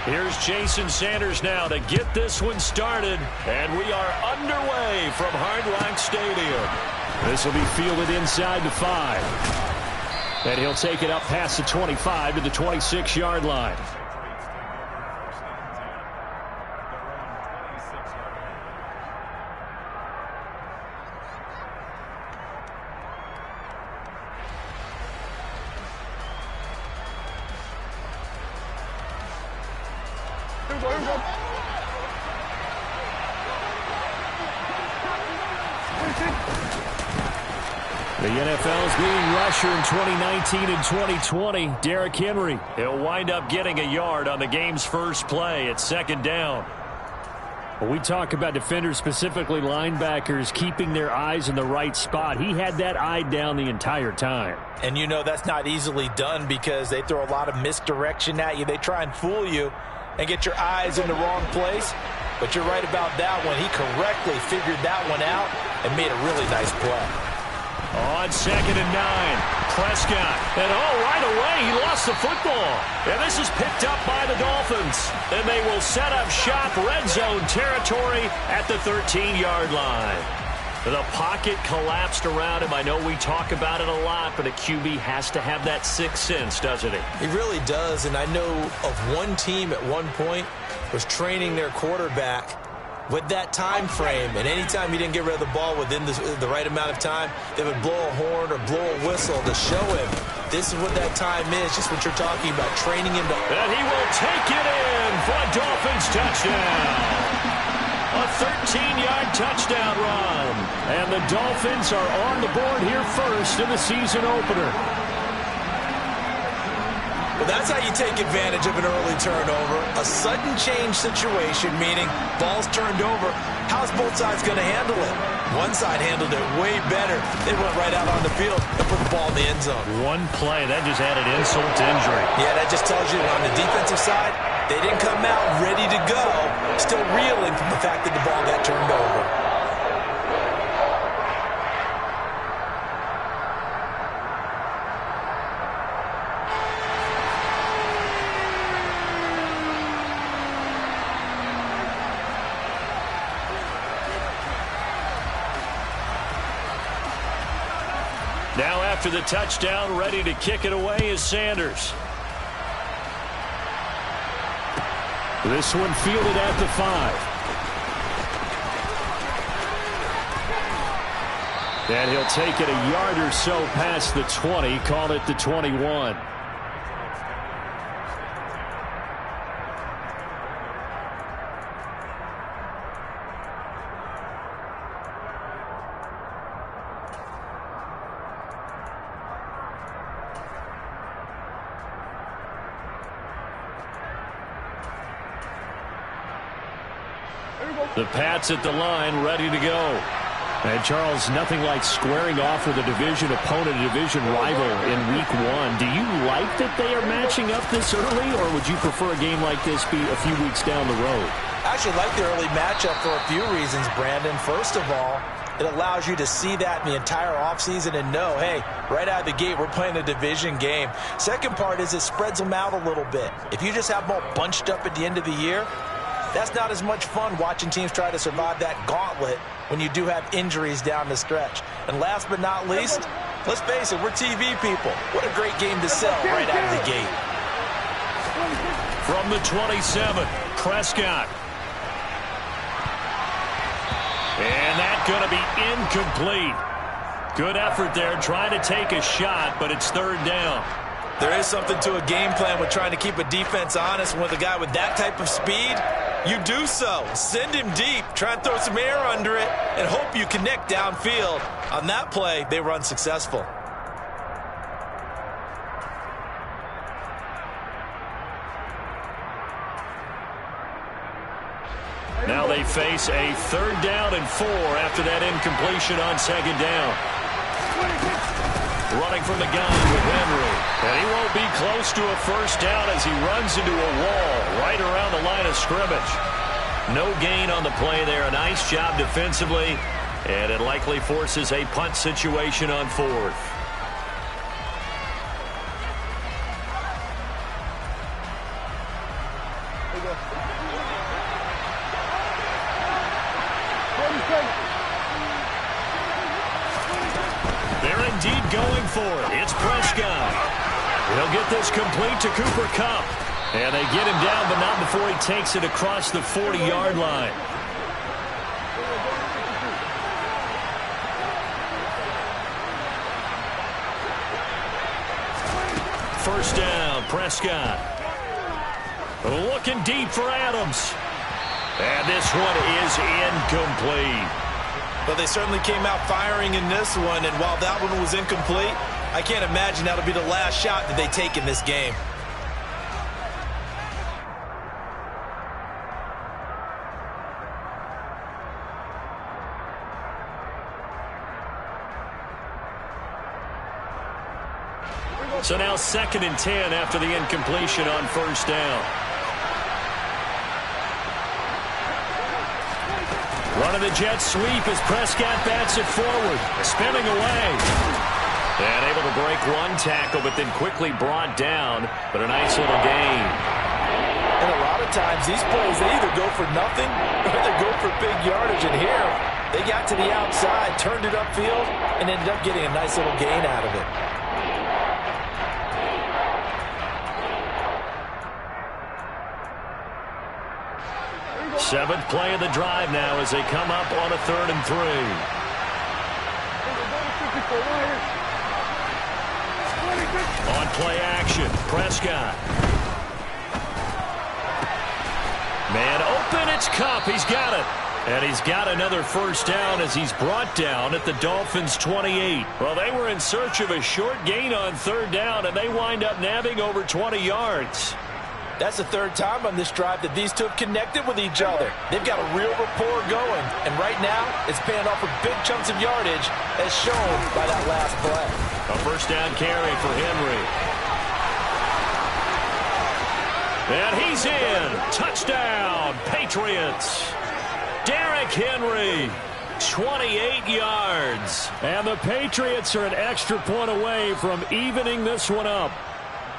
Here's Jason Sanders now to get this one started. And we are underway from Hard Rock Stadium. This will be fielded inside the 5. And he'll take it up past the 25 to the 26-yard line. The NFL's leading rusher in 2019 and 2020, Derrick Henry. He'll wind up getting a yard on the game's first play at 2nd down. When we talk about defenders, specifically linebackers, keeping their eyes in the right spot, he had that eye down the entire time. And you know that's not easily done because they throw a lot of misdirection at you. They try and fool you and get your eyes in the wrong place. But you're right about that one. He correctly figured that one out and made a really nice play. On 2nd and 9, Prescott. And right away, he lost the football. And this is picked up by the Dolphins. And they will set up shop red zone territory at the 13-yard line. The pocket collapsed around him. I know we talk about it a lot, but a QB has to have that sixth sense, doesn't he? He really does. And I know of one team at one point was training their quarterback with that time frame, and anytime he didn't get rid of the ball within the right amount of time, they would blow a horn or blow a whistle to show him this is what that time is, just what you're talking about, training him to... And he will take it in for a Dolphins touchdown. A 13-yard touchdown run. And the Dolphins are on the board here first in the season opener. Well, that's how you take advantage of an early turnover. A sudden change situation, meaning ball's turned over. How's both sides going to handle it? One side handled it way better. They went right out on the field and put the ball in the end zone. One play, that just added insult to injury. Yeah, that just tells you that on the defensive side, they didn't come out ready to go, still reeling from the fact that the ball got turned over. Now after the touchdown, ready to kick it away is Sanders. This one fielded at the 5. And he'll take it a yard or so past the 20, call it the 21. The Pats at the line, ready to go. And, Charles, nothing like squaring off with a division opponent, a division rival in Week 1. Do you like that they are matching up this early, or would you prefer a game like this be a few weeks down the road? I actually like the early matchup for a few reasons, Brandon. First of all, it allows you to see that in the entire offseason and know, hey, right out of the gate, we're playing a division game. Second part is it spreads them out a little bit. If you just have them all bunched up at the end of the year, that's not as much fun watching teams try to survive that gauntlet when you do have injuries down the stretch. And last but not least, let's face it, we're TV people. What a great game to sell right out of the gate. From the 27, Prescott. And that's going to be incomplete. Good effort there trying to take a shot, but it's 3rd down. There is something to a game plan with trying to keep a defense honest. With a guy with that type of speed, you do so. Send him deep, try and throw some air under it, and hope you connect downfield. On that play, they were unsuccessful. Now they face a 3rd down and 4 after that incompletion on 2nd down. Running from the gun with Henry. And he won't be close to a first down as he runs into a wall right around the line of scrimmage. No gain on the play there. A nice job defensively. And it likely forces a punt situation on 4th. indeed going for it. It's Prescott. He'll get this complete to Cooper Kupp. And they get him down, but not before he takes it across the 40-yard line. First down, Prescott. Looking deep for Adams. And this one is incomplete. But they certainly came out firing in this one, and while that one was incomplete, I can't imagine that'll be the last shot that they take in this game. So now 2nd and 10 after the incompletion on first down. Running the jet sweep as Prescott bats it forward. Spinning away. And able to break one tackle, but then quickly brought down. But a nice little gain. And a lot of times these plays, they either go for nothing or they go for big yardage. And here, they got to the outside, turned it upfield, and ended up getting a nice little gain out of it. Seventh play of the drive now as they come up on a 3rd and 3. On play action, Prescott. Man open, it's Kupp. He's got it. And he's got another first down as he's brought down at the Dolphins' 28. Well, they were in search of a short gain on 3rd down, and they wind up nabbing over 20 yards. That's the 3rd time on this drive that these two have connected with each other. They've got a real rapport going, and right now it's paying off with big chunks of yardage as shown by that last play. A first down carry for Henry. And he's in. Touchdown, Patriots. Derrick Henry, 28 yards. And the Patriots are an extra point away from evening this one up.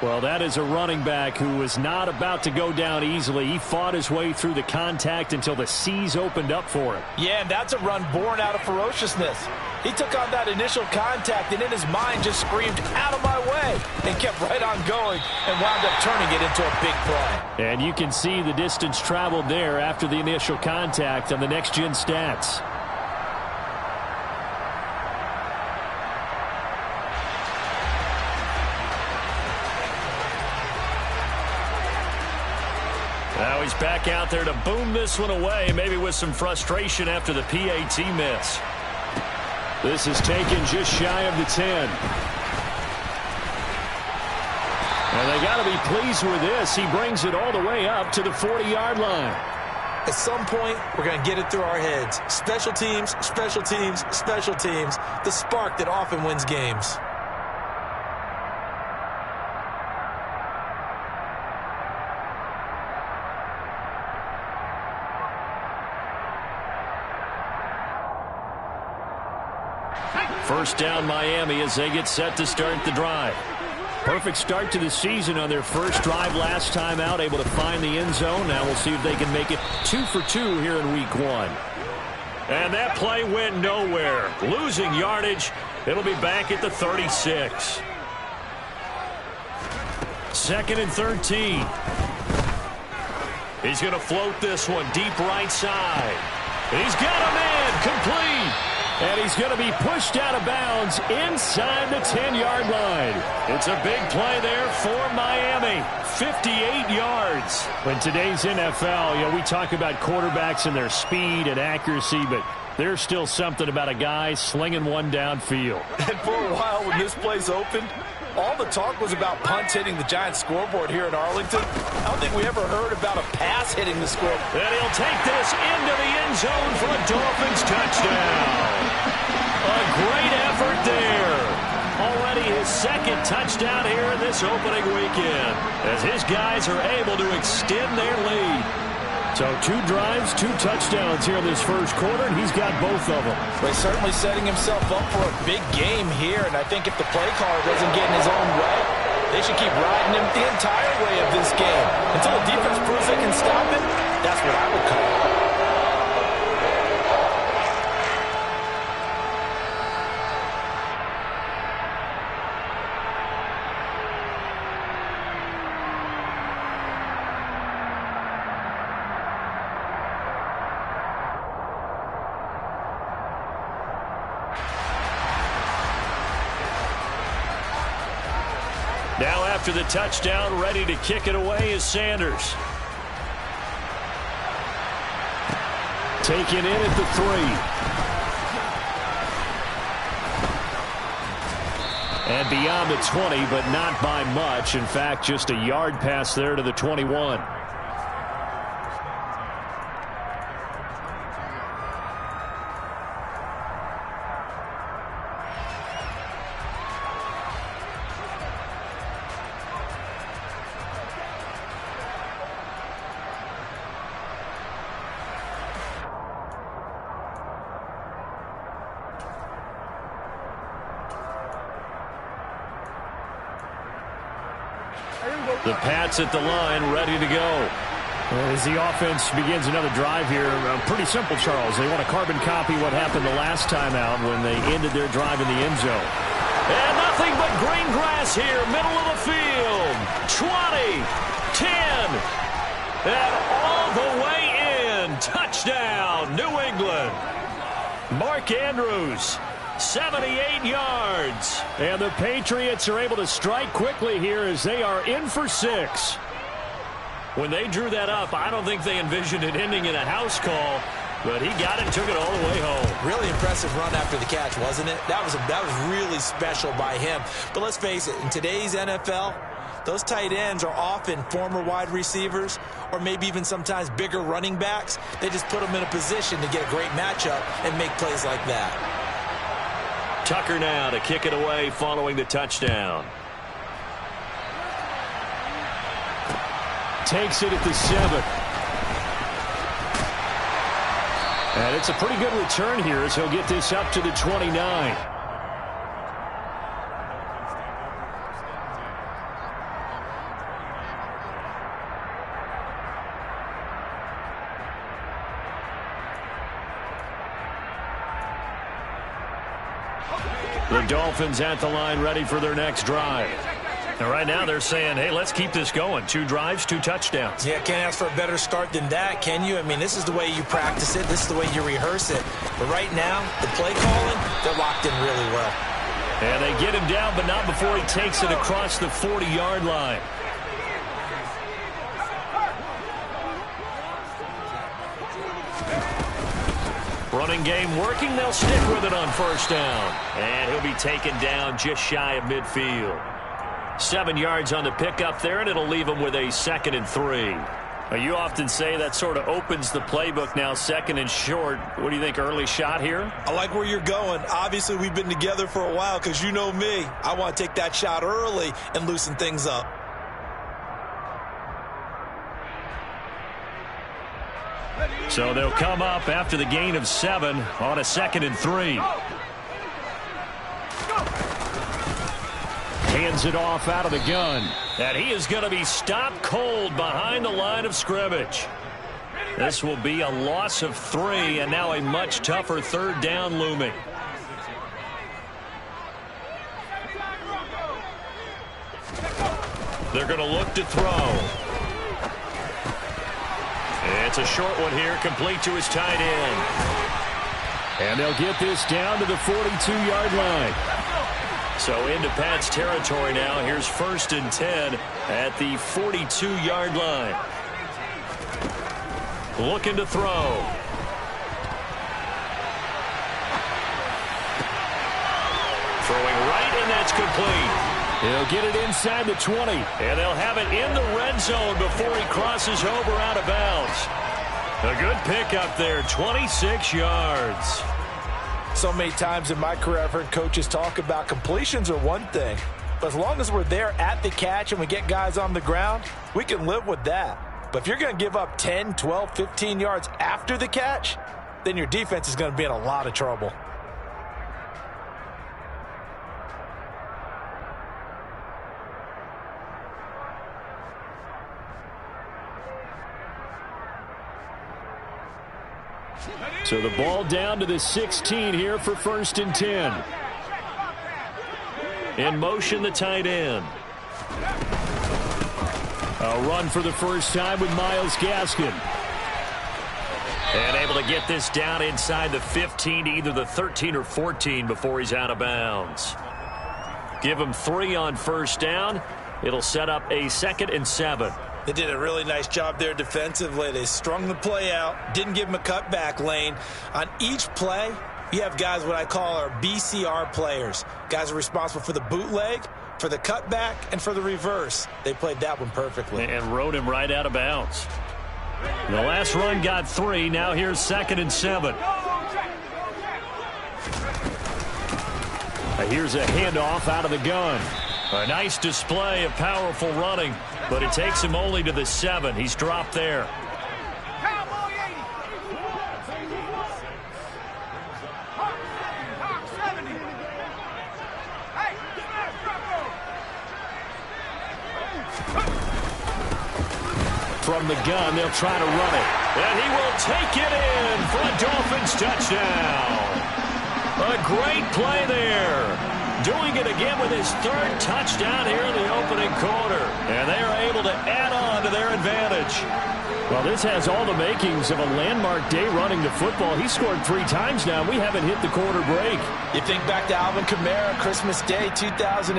Well, that is a running back who was not about to go down easily. He fought his way through the contact until the seas opened up for him. Yeah, and that's a run born out of ferociousness. He took on that initial contact and in his mind just screamed, "Out of my way," and kept right on going and wound up turning it into a big play. And you can see the distance traveled there after the initial contact on the next-gen stats. Now he's back out there to boom this one away, maybe with some frustration after the PAT miss. This is taken just shy of the 10. And they got to be pleased with this. He brings it all the way up to the 40-yard line. At some point, we're going to get it through our heads. Special teams, special teams, special teams. The spark that often wins games. First down, Miami, as they get set to start the drive. Perfect start to the season on their first drive last time out, able to find the end zone. Now we'll see if they can make it 2 for 2 here in week 1. And that play went nowhere. Losing yardage. It'll be back at the 36. 2nd and 13. He's going to float this one deep right side. He's got a man complete. And he's going to be pushed out of bounds inside the 10-yard line. It's a big play there for Miami. 58 yards. In today's NFL, we talk about quarterbacks and their speed and accuracy, but there's still something about a guy slinging one downfield. And for a while when this play's opened, all the talk was about punts hitting the Giants scoreboard here in Arlington. I don't think we ever heard about a pass hitting the scoreboard. And he'll take this into the end zone for a Dolphins touchdown. A great effort there. Already his 2nd touchdown here in this opening weekend, as his guys are able to extend their lead. So 2 drives, 2 touchdowns here in this first quarter, and he's got both of them. Well, he's certainly setting himself up for a big game here, and I think if the play caller doesn't get in his own way, they should keep riding him the entire way of this game. Until the defense proves they can stop him, that's what I would call it. after the touchdown, ready to kick it away is Sanders. Taken in at the 3. And beyond the 20, but not by much. In fact, just a yard pass there to the 21. The Pats at the line, ready to go. As the offense begins another drive here, pretty simple, Charles. They want to carbon copy what happened the last time out when they ended their drive in the end zone. And nothing but green grass here, middle of the field. 20, 10, and all the way in. Touchdown, New England. Mark Andrews. 78 yards. And the Patriots are able to strike quickly here as they are in for 6. When they drew that up, I don't think they envisioned it ending in a house call, but he got it and took it all the way home. Really impressive run after the catch, wasn't it? That was really special by him. But let's face it, in today's NFL, those tight ends are often former wide receivers or maybe even sometimes bigger running backs. They just put them in a position to get a great matchup and make plays like that. Tucker now to kick it away following the touchdown. Takes it at the 7. And it's a pretty good return here as he'll get this up to the 29. The Dolphins at the line ready for their next drive. And right now they're saying, hey, let's keep this going. 2 drives, 2 touchdowns. Yeah, can't ask for a better start than that, can you? I mean, this is the way you practice it. This is the way you rehearse it. But right now, the play calling, they're locked in really well. And they get him down, but not before he takes it across the 40-yard line. Running game working. They'll stick with it on first down. And he'll be taken down just shy of midfield. 7 yards on the pickup there, and it'll leave him with a 2nd and 3. You often say that sort of opens the playbook now, 2nd and short. What do you think, early shot here? I like where you're going. Obviously, we've been together for a while because you know me. I want to take that shot early and loosen things up. So they'll come up after the gain of 7 on a 2nd and 3. Hands it off out of the gun. And he is going to be stopped cold behind the line of scrimmage. This will be a loss of 3, and now a much tougher 3rd down looming. They're going to look to throw. It's a short one here, complete to his tight end. And they'll get this down to the 42-yard line. So into Pat's territory now. Here's 1st and 10 at the 42-yard line. Looking to throw. Throwing right, and that's complete. He'll get it inside the 20, and they'll have it in the red zone before he crosses over out of bounds. A good pickup there, 26 yards. So many times in my career I've heard coaches talk about completions are one thing, but as long as we're there at the catch and we get guys on the ground, we can live with that. But if you're going to give up 10, 12, 15 yards after the catch, then your defense is going to be in a lot of trouble. So the ball down to the 16 here for 1st and 10. In motion, the tight end. A run for the first time with Myles Gaskin. And able to get this down inside the 15 to either the 13 or 14 before he's out of bounds. Give him 3 on first down, It'll set up a 2nd and 7. They did a really nice job there defensively. They strung the play out, didn't give them a cutback lane. On each play, you have guys what I call our BCR players. Guys are responsible for the bootleg, for the cutback, and for the reverse. They played that one perfectly. And rode him right out of bounds. The last run got 3. Now here's 2nd and 7. Here's a handoff out of the gun. A nice display of powerful running, but it takes him only to the 7. He's dropped there. From the gun, they'll try to run it. And he will take it in for a Dolphins touchdown. A great play there. Doing it again with his 3rd touchdown here in the opening quarter. And they are able to add on to their advantage. Well, this has all the makings of a landmark day running the football. He scored 3 times now. We haven't hit the quarter break. You think back to Alvin Kamara, Christmas Day 2020,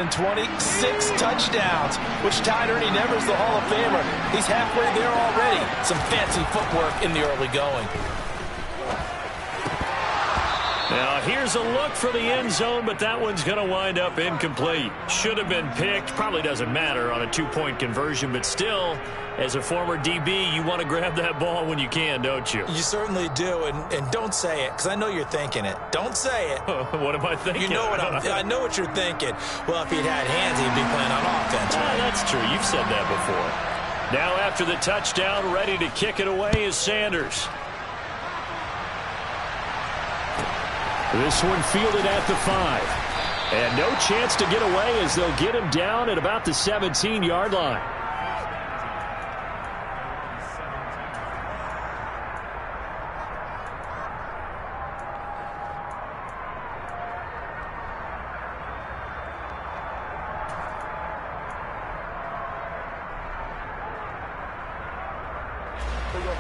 6 touchdowns, which tied Ernie Nevers, the Hall of Famer. He's halfway there already. Some fancy footwork in the early going. Now, here's a look for the end zone, but that one's going to wind up incomplete. Should have been picked. Probably doesn't matter on a 2-point conversion, but still, as a former DB, you want to grab that ball when you can, don't you? You certainly do, and don't say it, because I know you're thinking it. Don't say it. What am I thinking? You know what I know what you're thinking. Well, if he'd had hands, he'd be playing on offense, right? That's true. You've said that before. Now, after the touchdown, ready to kick it away is Sanders. This one fielded at the 5. And no chance to get away as they'll get him down at about the 17-yard line.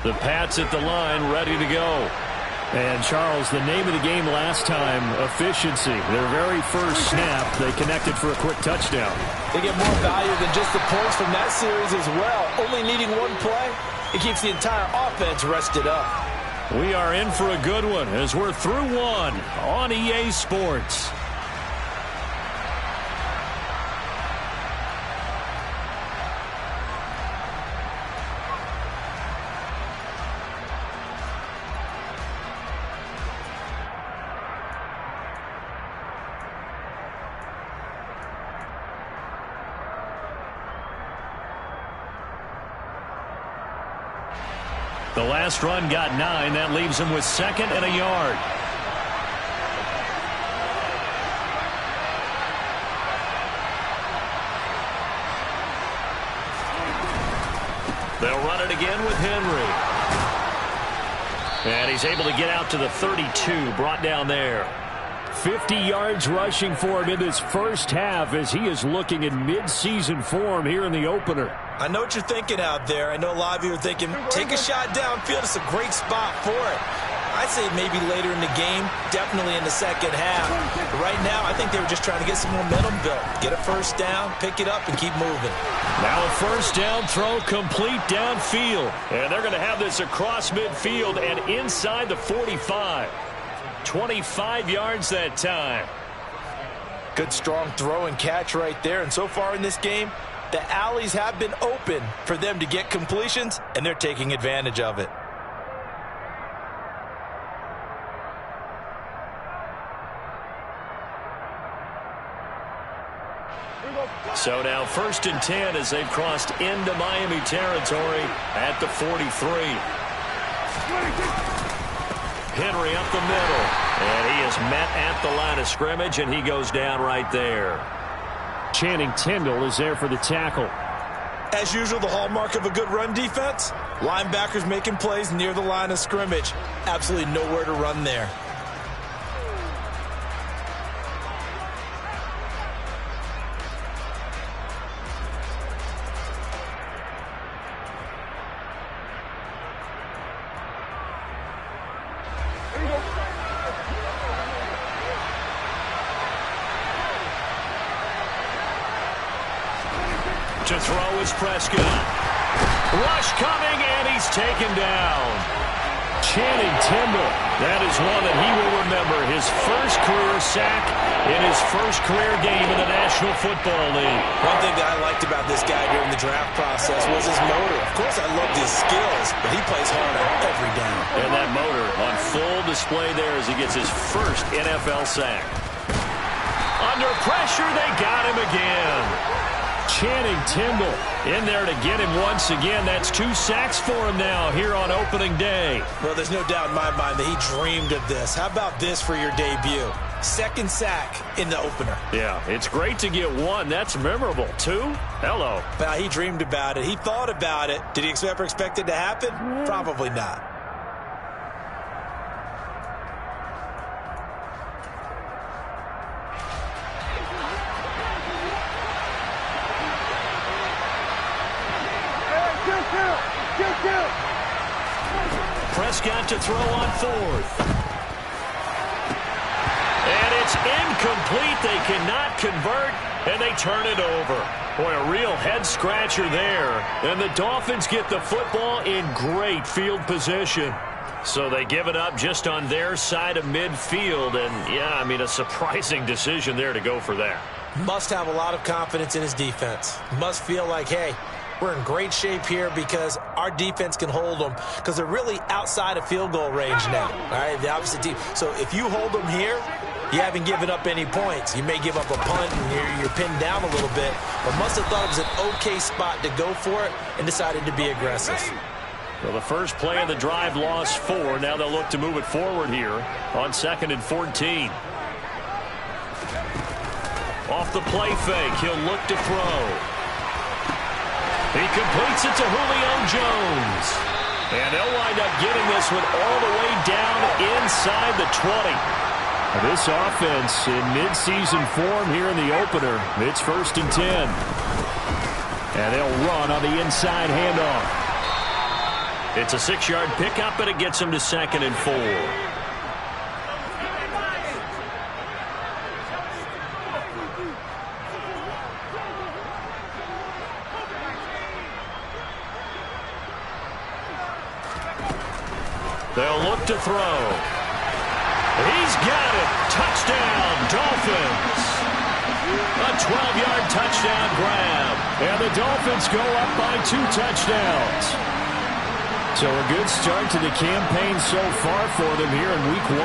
The Pats at the line, ready to go. And, Charles, the name of the game last time, efficiency. Their very first snap, they connected for a quick touchdown. They get more value than just the points from that series as well. Only needing one play, it keeps the entire offense rested up. We are in for a good one as we're through one on EA Sports. The last run got 9. That leaves him with 2nd and a yard. They'll run it again with Henry. And he's able to get out to the 32, brought down there. 50 yards rushing for him in this first half as he is looking in mid-season form here in the opener. I know what you're thinking out there. I know a lot of you are thinking, take a shot downfield. It's a great spot for it. I'd say maybe later in the game, definitely in the second half. But right now, I think they were just trying to get some momentum built. Get a first down, pick it up, and keep moving. Now a first down throw complete downfield. And they're going to have this across midfield and inside the 45. 25 yards that time. Good strong throw and catch right there. And so far in this game, the alleys have been open for them to get completions, and they're taking advantage of it. So now 1st and 10 as they've crossed into Miami territory at the 43. Henry up the middle. And he is met at the line of scrimmage, and he goes down right there. Channing Tindall is there for the tackle. As usual, the hallmark of a good run defense, linebackers making plays near the line of scrimmage. Absolutely nowhere to run there. To throw is Prescott. Rush coming, and he's taken down. Kxng Doc. That is one that he will remember. His first career sack in his first career game in the National Football League. One thing that I liked about this guy during the draft process was his motor. Of course, I loved his skills, but he plays hard on every down. And that motor on full display there as he gets his first NFL sack. Under pressure, they got him again. Kxng Doc in there to get him once again. That's 2 sacks for him now here on opening day. Well, there's no doubt in my mind that he dreamed of this. How about this for your debut? Second sack in the opener. Yeah, it's great to get 1. That's memorable. 2? Hello. Well, he dreamed about it. He thought about it. Did he ever expect it to happen? Probably not. Prescott to throw on 4th. And it's incomplete. They cannot convert, and they turn it over. Boy, a real head-scratcher there. And the Dolphins get the football in great field position. So they give it up just on their side of midfield. And, yeah, I mean, a surprising decision there to go for that. Must have a lot of confidence in his defense. Must feel like, hey, we're in great shape here because our defense can hold them because they're really outside of field goal range now. All right, the opposite team. So if you hold them here, you haven't given up any points. You may give up a punt and you're pinned down a little bit, but must have thought it was an okay spot to go for it and decided to be aggressive. Well, the first play of the drive lost 4. Now they'll look to move it forward here on 2nd and 14. Off the play fake, he'll look to throw. He completes it to Julio Jones. And they'll wind up getting this one all the way down inside the 20. This offense in midseason form here in the opener. It's 1st and 10. And they'll run on the inside handoff. It's a 6-yard pickup, and it gets them to 2nd and 4. They'll look to throw. He's got it. Touchdown, Dolphins. A 12-yard touchdown grab. And the Dolphins go up by 2 touchdowns. So a good start to the campaign so far for them here in Week 1.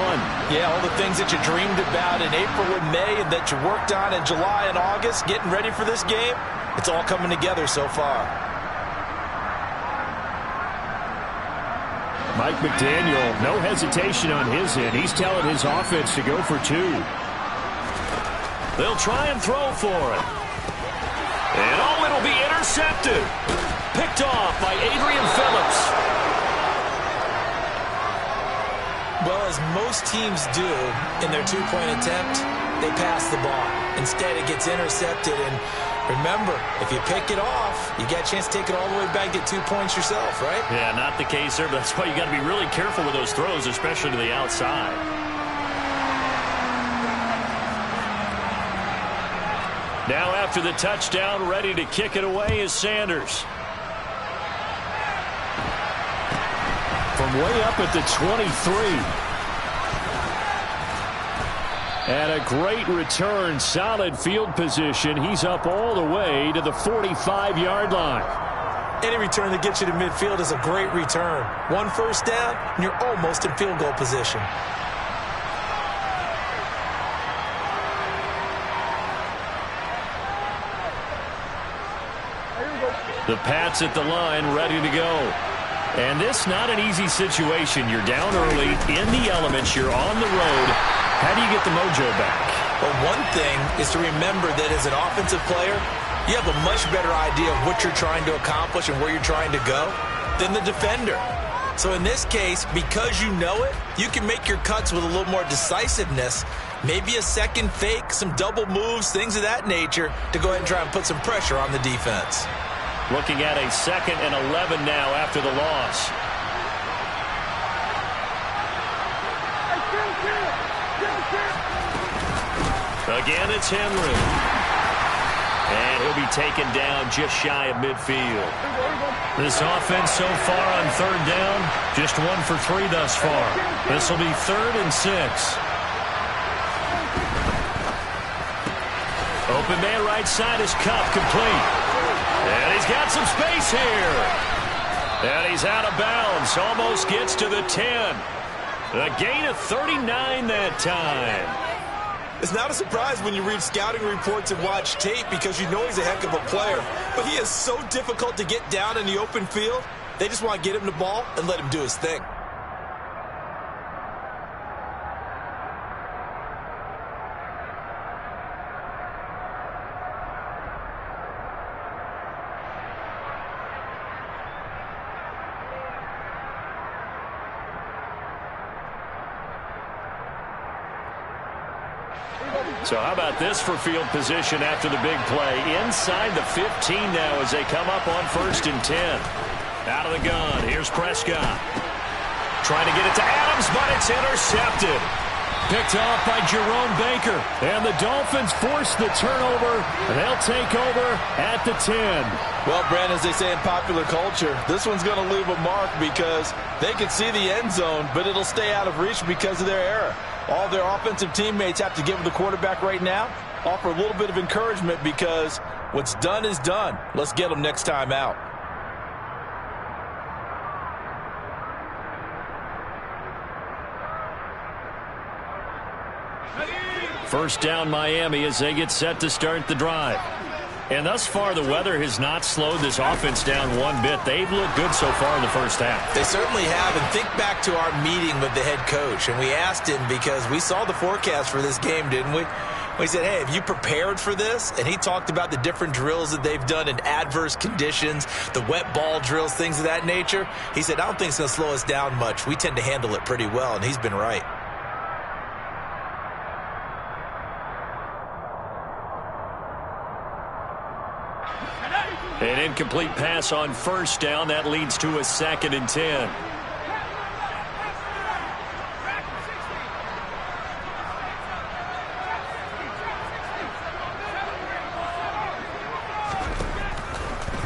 Yeah, all the things that you dreamed about in April and May and that you worked on in July and August, getting ready for this game, it's all coming together so far. Mike McDaniel, no hesitation on his end. He's telling his offense to go for 2. They'll try and throw for it. And oh, it'll be intercepted. Picked off by Adrian Phillips. Well, as most teams do in their 2-point attempt, they pass the ball. Instead, it gets intercepted. And remember, if you pick it off, you get a chance to take it all the way back, get 2 points yourself, right? Yeah, not the case there, but that's why you got to be really careful with those throws, especially to the outside. Now after the touchdown, ready to kick it away is Sanders. From way up at the 23. And a great return, solid field position. He's up all the way to the 45-yard line. Any return that gets you to midfield is a great return. 1 first down, and you're almost in field goal position. The Pats at the line, ready to go. And this not an easy situation. You're down early, in the elements, you're on the road. How do you get the mojo back? Well, one thing is to remember that as an offensive player, you have a much better idea of what you're trying to accomplish and where you're trying to go than the defender. So in this case, because you know it, you can make your cuts with a little more decisiveness, maybe a second fake, some double moves, things of that nature, to go ahead and try and put some pressure on the defense. Looking at a 2nd and 11 now after the loss. Again, it's Henry. And he'll be taken down just shy of midfield. This offense so far on third down, just 1 for 3 thus far. This will be 3rd and 6. Open man right side is Cup, complete. And he's got some space here. And he's out of bounds, almost gets to the 10. A gain of 39 that time. It's not a surprise when you read scouting reports and watch tape because you know he's a heck of a player. But he is so difficult to get down in the open field. They just want to get him the ball and let him do his thing. So how about this for field position after the big play? Inside the 15 now as they come up on 1st and 10. Out of the gun, here's Prescott. Trying to get it to Adams, but it's intercepted. Picked off by Jerome Baker. And the Dolphins force the turnover. And they'll take over at the 10. Well, Brandon, as they say in popular culture, this one's going to leave a mark because they can see the end zone, but it'll stay out of reach because of their error. All their offensive teammates have to give the quarterback right now, offer a little bit of encouragement because what's done is done. Let's get them next time out. First down Miami as they get set to start the drive. And thus far, the weather has not slowed this offense down one bit. They've looked good so far in the first half. They certainly have. And think back to our meeting with the head coach. And we asked him because we saw the forecast for this game, didn't we? We said, hey, have you prepared for this? And he talked about the different drills that they've done in adverse conditions, the wet ball drills, things of that nature. He said, I don't think it's going to slow us down much. We tend to handle it pretty well, and he's been right. An incomplete pass on first down. That leads to a 2nd and 10.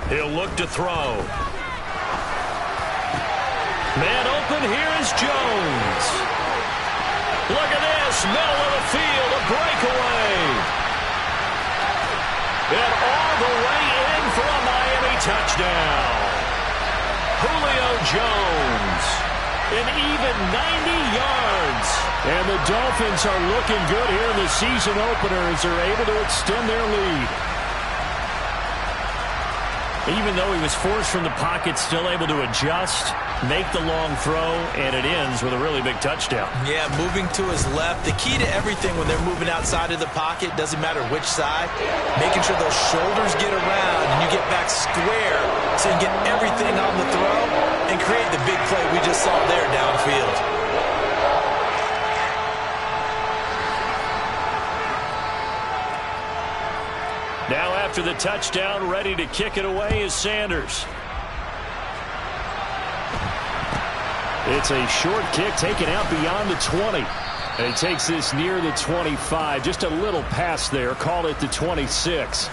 He'll look to throw. Man open, here is Jones. Look at this, middle of the field, a breakaway. And all the way in for a Miami touchdown. Julio Jones, an even 90 yards. And the Dolphins are looking good here in the season opener as they're able to extend their lead. Even though he was forced from the pocket, still able to adjust, make the long throw, and it ends with a really big touchdown. Yeah, moving to his left. The key to everything when they're moving outside of the pocket, doesn't matter which side, making sure those shoulders get around and you get back square so you can get everything on the throw and create the big play we just saw there downfield. Now after the touchdown, ready to kick it away is Sanders. It's a short kick taken out beyond the 20. And he takes this near the 25. Just a little pass there. Call it the 26.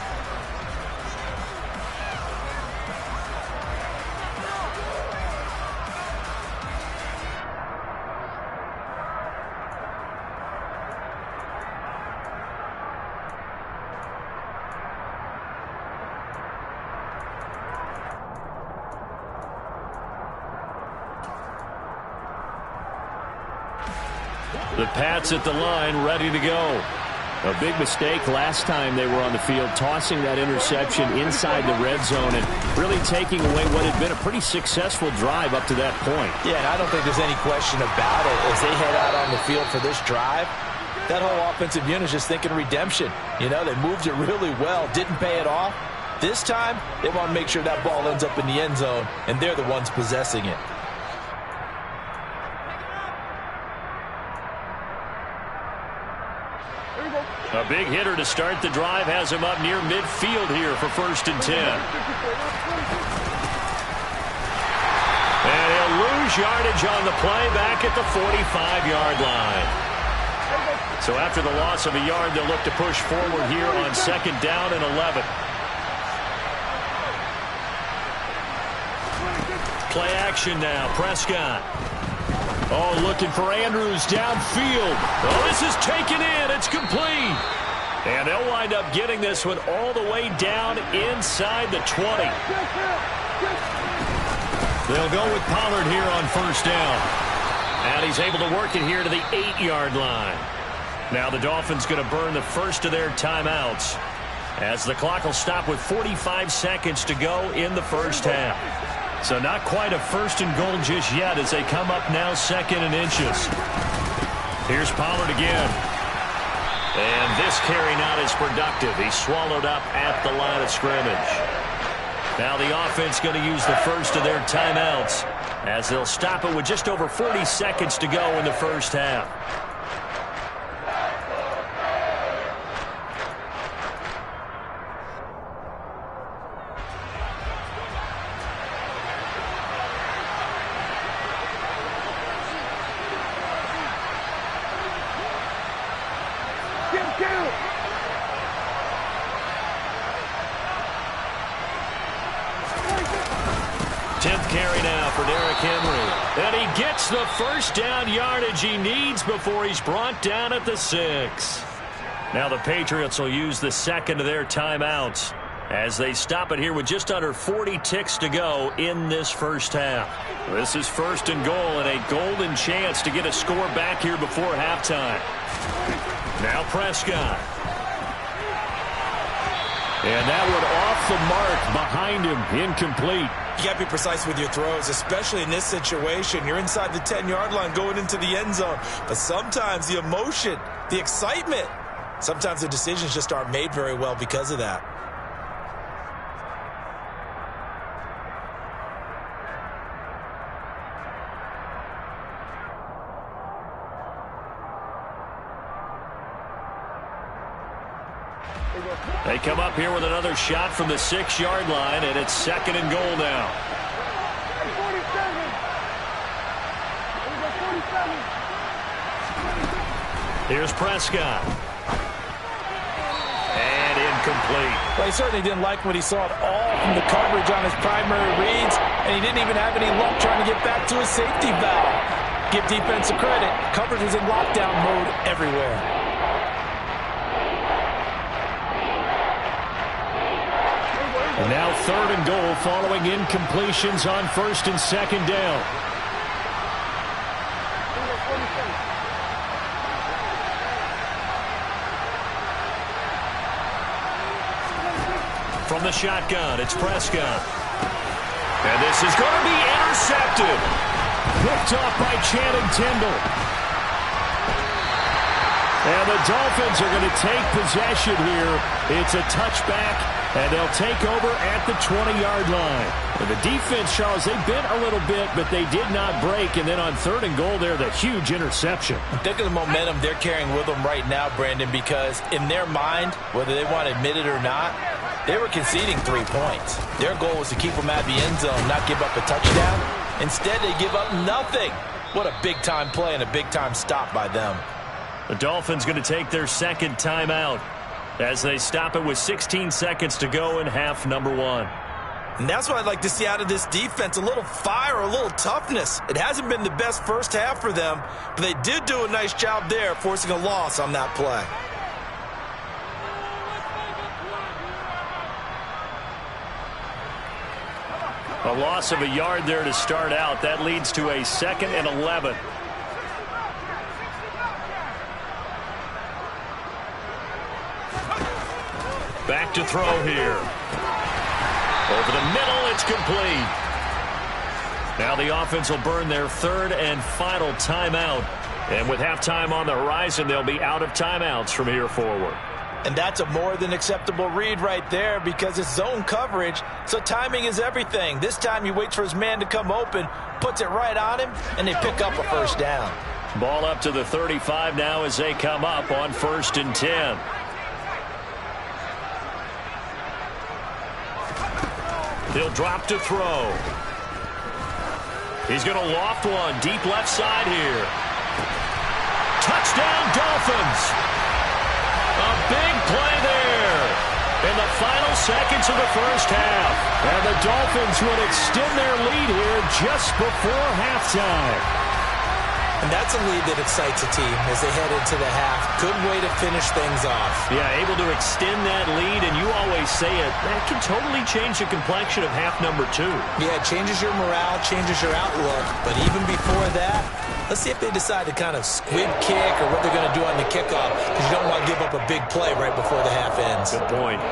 The Pats at the line, ready to go. A big mistake last time they were on the field, tossing that interception inside the red zone and really taking away what had been a pretty successful drive up to that point. Yeah, and I don't think there's any question about it. As they head out on the field for this drive, that whole offensive unit is just thinking redemption. You know, they moved it really well, didn't pay it off. This time, they want to make sure that ball ends up in the end zone, and they're the ones possessing it. A big hitter to start the drive has him up near midfield here for 1st and 10. And he'll lose yardage on the play back at the 45-yard line. So after the loss of a yard, they'll look to push forward here on 2nd down and 11. Play action now. Prescott. Oh, looking for Andrews downfield. Oh, this is taken in. It's complete. And they'll wind up getting this one all the way down inside the 20. They'll go with Pollard here on first down. And he's able to work it here to the 8-yard line. Now the Dolphins going to burn the first of their timeouts as the clock will stop with 45 seconds to go in the first half. So not quite a first and goal just yet as they come up now second and inches. Here's Pollard again. And this carry not as productive. He's swallowed up at the line of scrimmage. Now the offense going to use the first of their timeouts as they'll stop it with just over 40 seconds to go in the first half. And he gets the first down yardage he needs before he's brought down at the 6. Now the Patriots will use the second of their timeouts as they stop it here with just under 40 ticks to go in this first half. This is first and goal and a golden chance to get a score back here before halftime. Now Prescott. And that one off the mark behind him, incomplete. You got to be precise with your throws, especially in this situation. You're inside the 10-yard line going into the end zone. But sometimes the emotion, the excitement, sometimes the decisions just aren't made very well because of that. They come up here with another shot from the 6-yard line, and it's second and goal now. Here's Prescott. And incomplete. Well, he certainly didn't like what he saw at all from the coverage on his primary reads, and he didn't even have any luck trying to get back to his safety valve. Give defense credit. Coverage was in lockdown mode everywhere. And now third and goal following incompletions on first and second down. From the shotgun, it's Prescott. And this is going to be intercepted. Picked off by Channing Tindall. And the Dolphins are going to take possession here. It's a touchback. And they'll take over at the 20-yard line. And the defense, Charles, they bit a little bit, but they did not break. And then on third and goal there, the huge interception. Think of the momentum they're carrying with them right now, Brandon, because in their mind, whether they want to admit it or not, they were conceding 3 points. Their goal was to keep them out of the end zone, not give up a touchdown. Instead, they give up nothing. What a big-time play and a big-time stop by them. The Dolphins going to take their second timeout as they stop it with 16 seconds to go in half number 1. And that's what I'd like to see out of this defense, a little fire, a little toughness. It hasn't been the best first half for them, but they did do a nice job there forcing a loss on that play. A loss of a yard there to start out. That leads to a 2nd and 11. Back to throw here. Over the middle, it's complete. Now the offense will burn their third and final timeout. And with halftime on the horizon, they'll be out of timeouts from here forward. And that's a more than acceptable read right there because it's zone coverage, so timing is everything. This time he waits for his man to come open, puts it right on him, and they pick up a first down. Ball up to the 35 now as they come up on 1st and 10. He'll drop to throw. He's going to loft one deep left side here. Touchdown, Dolphins. A big play there. And the final seconds of the first half. And the Dolphins would extend their lead here just before halftime. And that's a lead that excites a team as they head into the half. Good way to finish things off. Yeah, able to extend that lead, and you always say it, that can totally change the complexion of half number 2. Yeah, it changes your morale, changes your outlook. But even before that, let's see if they decide to kind of squib kick or what they're going to do on the kickoff, because you don't want to give up a big play right before the half ends. Good point.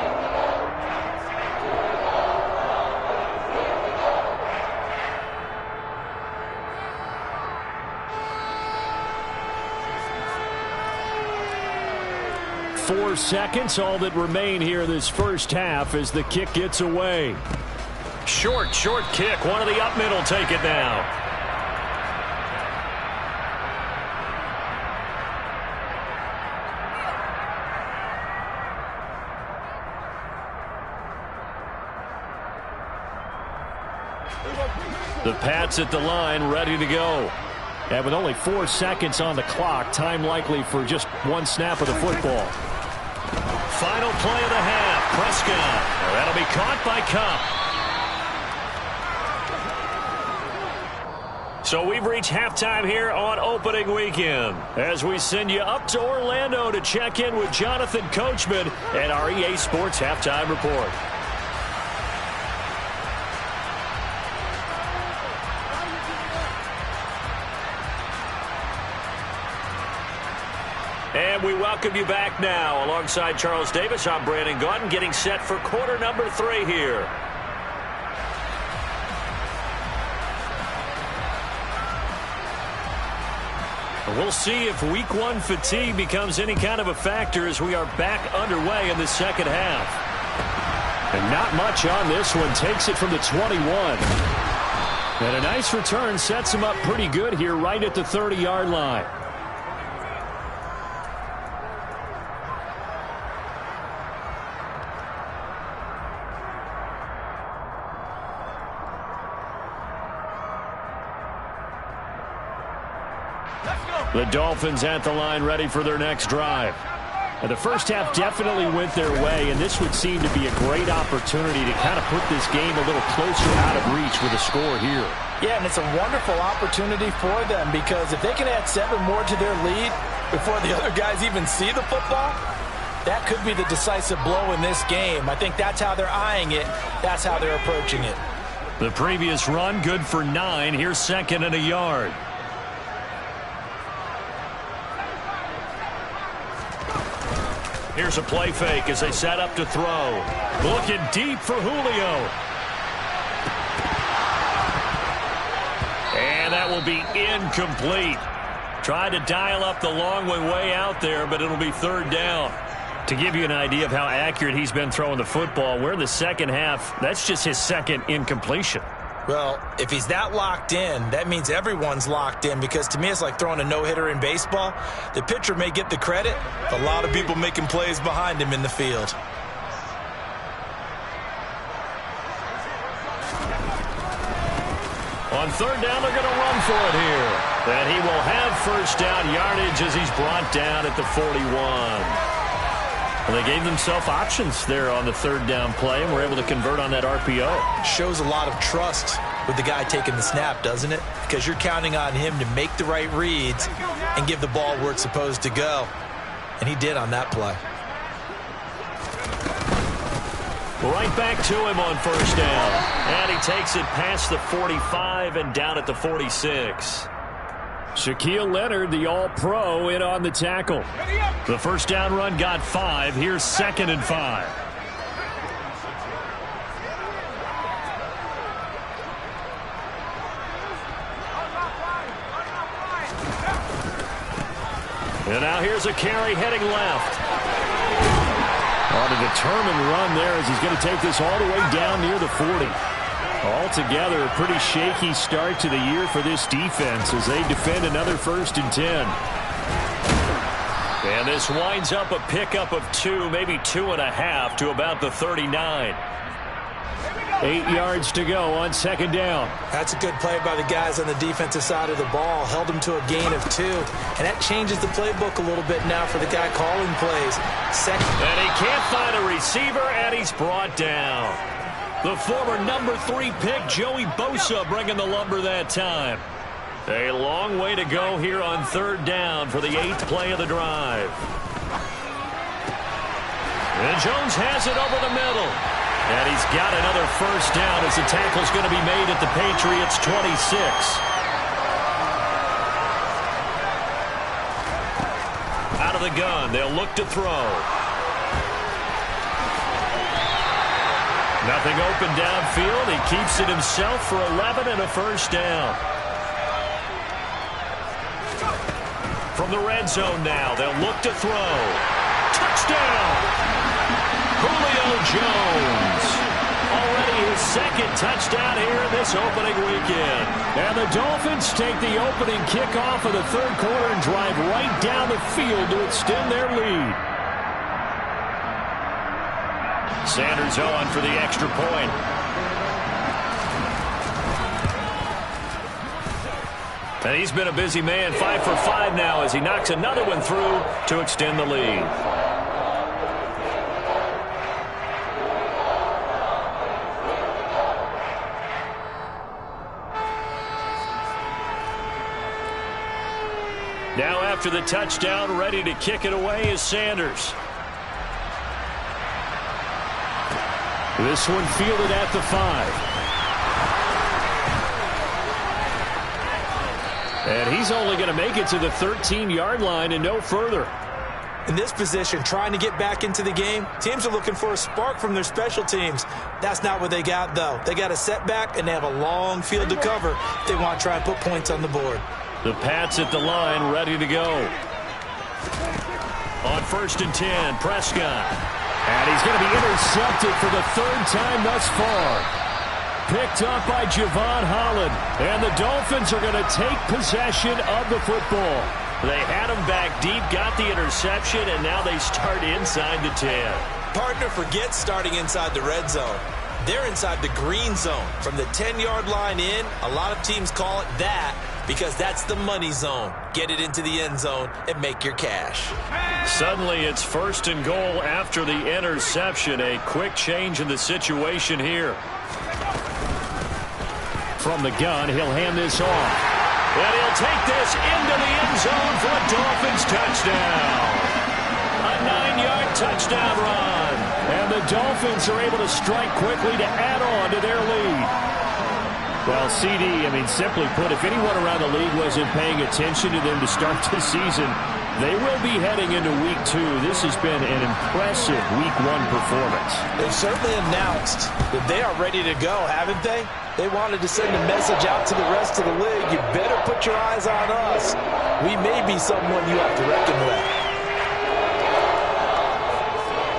Four seconds, all that remain here this first half as the kick gets away. Short kick. One of the up middle take it now. The Pats at the line, ready to go. And with only 4 seconds on the clock, time likely for just one snap of the football. Final play of the half. Prescott. That'll be caught by Cup. So we've reached halftime here on opening weekend as we send you up to Orlando to check in with Jonathan Coachman and our EA Sports Halftime Report. And we welcome you back now. Alongside Charles Davis, I'm Brandon Gaudin, getting set for quarter number 3 here. We'll see if week 1 fatigue becomes any kind of a factor as we are back underway in the second half. And not much on this one. Takes it from the 21. And a nice return sets him up pretty good here right at the 30-yard line. The Dolphins at the line ready for their next drive. And the first half definitely went their way, and this would seem to be a great opportunity to kind of put this game a little closer out of reach with a score here. Yeah, and it's a wonderful opportunity for them because if they can add 7 more to their lead before the other guys even see the football, that could be the decisive blow in this game. I think that's how they're eyeing it. That's how they're approaching it. The previous run good for 9. Here's 2nd and a yard. Here's a play fake as they set up to throw. Looking deep for Julio. And that will be incomplete. Tried to dial up the long way out there, but it'll be 3rd down. To give you an idea of how accurate he's been throwing the football, we're in the second half. That's just his 2nd incompletion. Well, if he's that locked in, that means everyone's locked in because to me it's like throwing a no-hitter in baseball. The pitcher may get the credit, but a lot of people making plays behind him in the field. On 3rd down, they're going to run for it here. And he will have 1st down yardage as he's brought down at the 41. Well, they gave themselves options there on the 3rd down play and were able to convert on that RPO. Shows a lot of trust with the guy taking the snap, doesn't it? Because you're counting on him to make the right reads and give the ball where it's supposed to go. And he did on that play. Right back to him on 1st down. And he takes it past the 45 and down at the 46. Shaquille Leonard, the All-Pro, in on the tackle. The 1st down run got 5. Here's 2nd and 5. And now here's a carry heading left. On a determined run there as he's going to take this all the way down near the 40. Altogether, a pretty shaky start to the year for this defense as they defend another 1st and 10. And this winds up a pickup of 2, maybe 2.5 to about the 39. 8 yards to go on second down. That's a good play by the guys on the defensive side of the ball. Held them to a gain of 2. And that changes the playbook a little bit now for the guy calling plays. And he can't find a receiver, and he's brought down. The former number 3 pick, Joey Bosa, bringing the lumber that time. A long way to go here on third down for the 8th play of the drive. And Jones has it over the middle. And he's got another first down as the tackle's going to be made at the Patriots' 26. Out of the gun, they'll look to throw. Nothing open downfield. He keeps it himself for 11 and a first down. From the red zone now, they'll look to throw. Touchdown! Julio Jones. Already his second touchdown here in this opening weekend. And the Dolphins take the opening kickoff of the third quarter and drive right down the field to extend their lead. Sanders on for the extra point. And he's been a busy man, 5 for 5 now as he knocks another one through to extend the lead. Now after the touchdown, ready to kick it away is Sanders. This one fielded at the 5. And he's only going to make it to the 13-yard line and no further. In this position, trying to get back into the game, teams are looking for a spark from their special teams. That's not what they got, though. They got a setback, and they have a long field to cover if they want to try and put points on the board. The Pats at the line, ready to go. On 1st and 10, Prescott. And he's going to be intercepted for the 3rd time thus far. Picked up by Javon Holland. And the Dolphins are going to take possession of the football. They had him back deep, got the interception, and now they start inside the 10. Partner, forget starting inside the red zone. They're inside the green zone. From the 10-yard line in, a lot of teams call it that because that's the money zone. Get it into the end zone and make your cash. Suddenly it's 1st and goal after the interception. A quick change in the situation here. From the gun, he'll hand this off. And he'll take this into the end zone for a Dolphins touchdown. A 9-yard touchdown run. And the Dolphins are able to strike quickly to add on to their lead. Well, CD, simply put, if anyone around the league wasn't paying attention to them to start the season, they will be heading into Week 2. This has been an impressive Week 1 performance. They've certainly announced that they are ready to go, haven't they? They wanted to send a message out to the rest of the league. You better put your eyes on us. We may be someone you have to reckon with.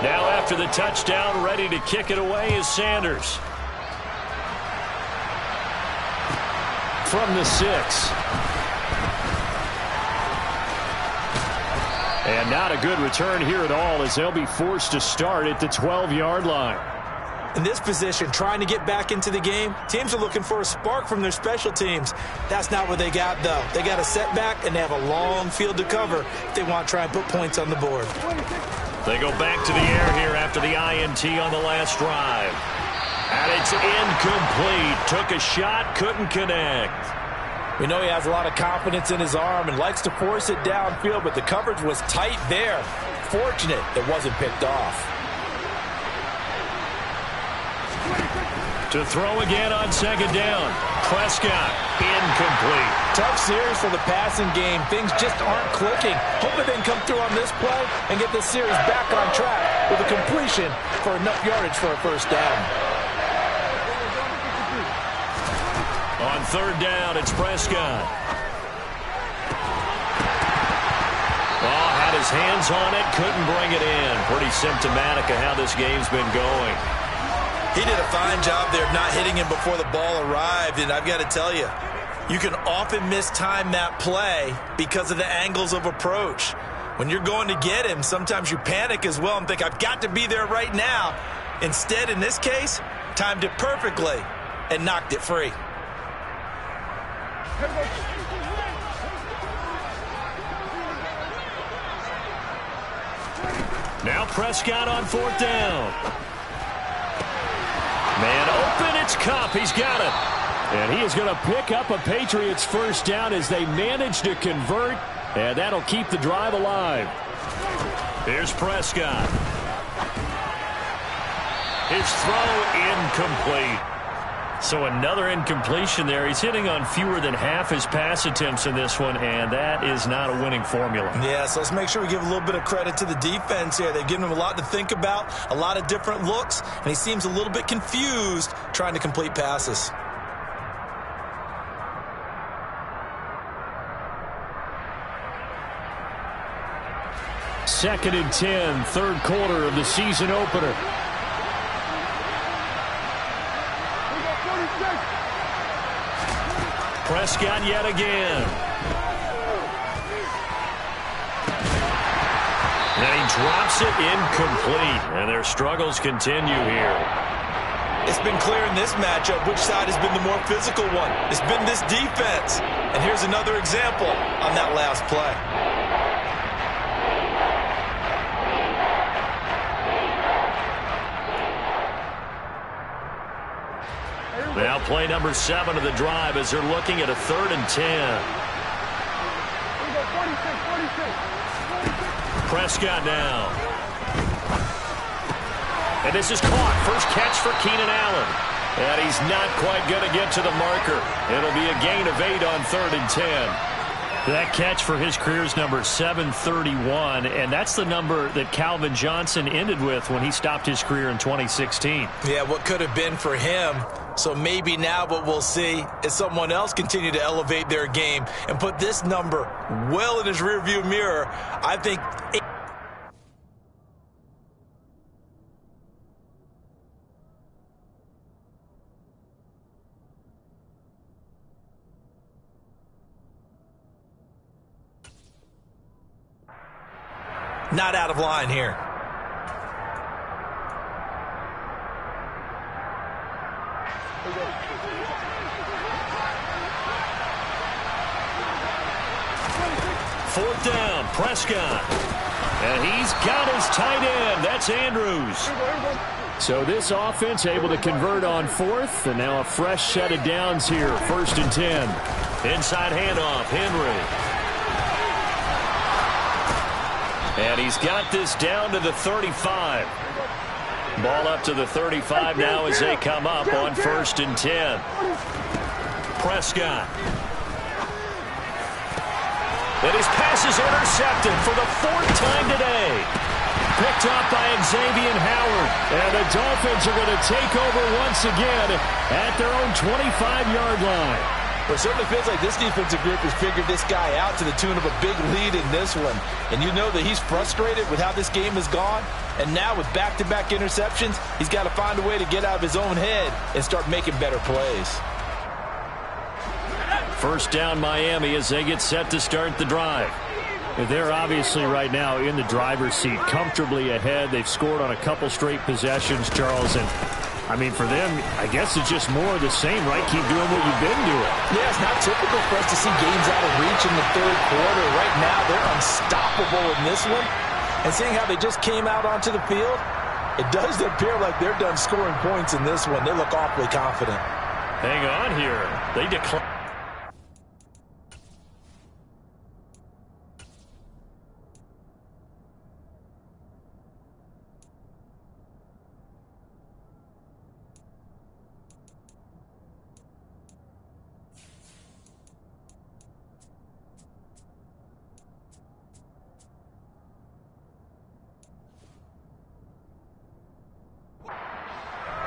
Now after the touchdown, ready to kick it away is Sanders. From the 6. And not a good return here at all as they'll be forced to start at the 12-yard line. In this position, trying to get back into the game, teams are looking for a spark from their special teams. That's not what they got, though. They got a setback, and they have a long field to cover if they want to try and put points on the board. They go back to the air here after the INT on the last drive. And it's incomplete. Took a shot, couldn't connect. We know he has a lot of confidence in his arm and likes to force it downfield, but the coverage was tight there. Fortunate it wasn't picked off. To throw again on 2nd down. Prescott, incomplete. Tough series for the passing game. Things just aren't clicking. Hoping they can come through on this play and get the series back on track with a completion for enough yardage for a first down. On 3rd down, it's Prescott. Oh, had his hands on it, couldn't bring it in. Pretty symptomatic of how this game's been going. He did a fine job there of not hitting him before the ball arrived, and I've got to tell you, you can often mistime that play because of the angles of approach. When you're going to get him, sometimes you panic as well and think, I've got to be there right now. Instead, in this case, timed it perfectly and knocked it free. Now Prescott on 4th down. Man open, it's Kupp. He's got it. And he is going to pick up a Patriots first down as they manage to convert, and that'll keep the drive alive. Here's Prescott. His throw incomplete. So another incompletion there. He's hitting on fewer than half his pass attempts in this one, and that is not a winning formula. Yeah, so let's make sure we give a little bit of credit to the defense here. They've given him a lot to think about, a lot of different looks, and he seems a little bit confused trying to complete passes. Second and 10, third quarter of the season opener. Prescott yet again. And he drops it incomplete. And their struggles continue here. It's been clear in this matchup which side has been the more physical one. It's been this defense. And here's another example on that last play. Now play number 7 of the drive as they're looking at a 3rd and 10. Prescott now. And this is caught. First catch for Keenan Allen. And he's not quite going to get to the marker. It'll be a gain of 8 on 3rd and 10. That catch for his career's number 731, and that's the number that Calvin Johnson ended with when he stopped his career in 2016. Yeah, what could have been for him. So maybe now what we'll see is someone else continue to elevate their game and put this number well in his rearview mirror. I think... Not out of line here. Fourth down, Prescott. And he's got his tight end. That's Andrews. So this offense able to convert on 4th, and now a fresh set of downs here. 1st and 10. Inside handoff, Henry. And he's got this down to the 35. Ball up to the 35 now as they come up on 1st and 10. Prescott. And his pass is intercepted for the 4th time today. Picked up by Xavier Howard. And the Dolphins are going to take over once again at their own 25-yard line. Well, it certainly feels like this defensive group has figured this guy out to the tune of a big lead in this one. And you know that he's frustrated with how this game has gone. And now with back-to-back interceptions, he's got to find a way to get out of his own head and start making better plays. First down Miami as they get set to start the drive. They're obviously right now in the driver's seat, comfortably ahead. They've scored on a couple straight possessions, Charles, and I mean, for them, I guess it's just more of the same, right? Keep doing what you've been doing. Yeah, it's not typical for us to see games out of reach in the 3rd quarter. Right now, they're unstoppable in this one. And seeing how they just came out onto the field, it does appear like they're done scoring points in this one. They look awfully confident. Hang on here. They decline.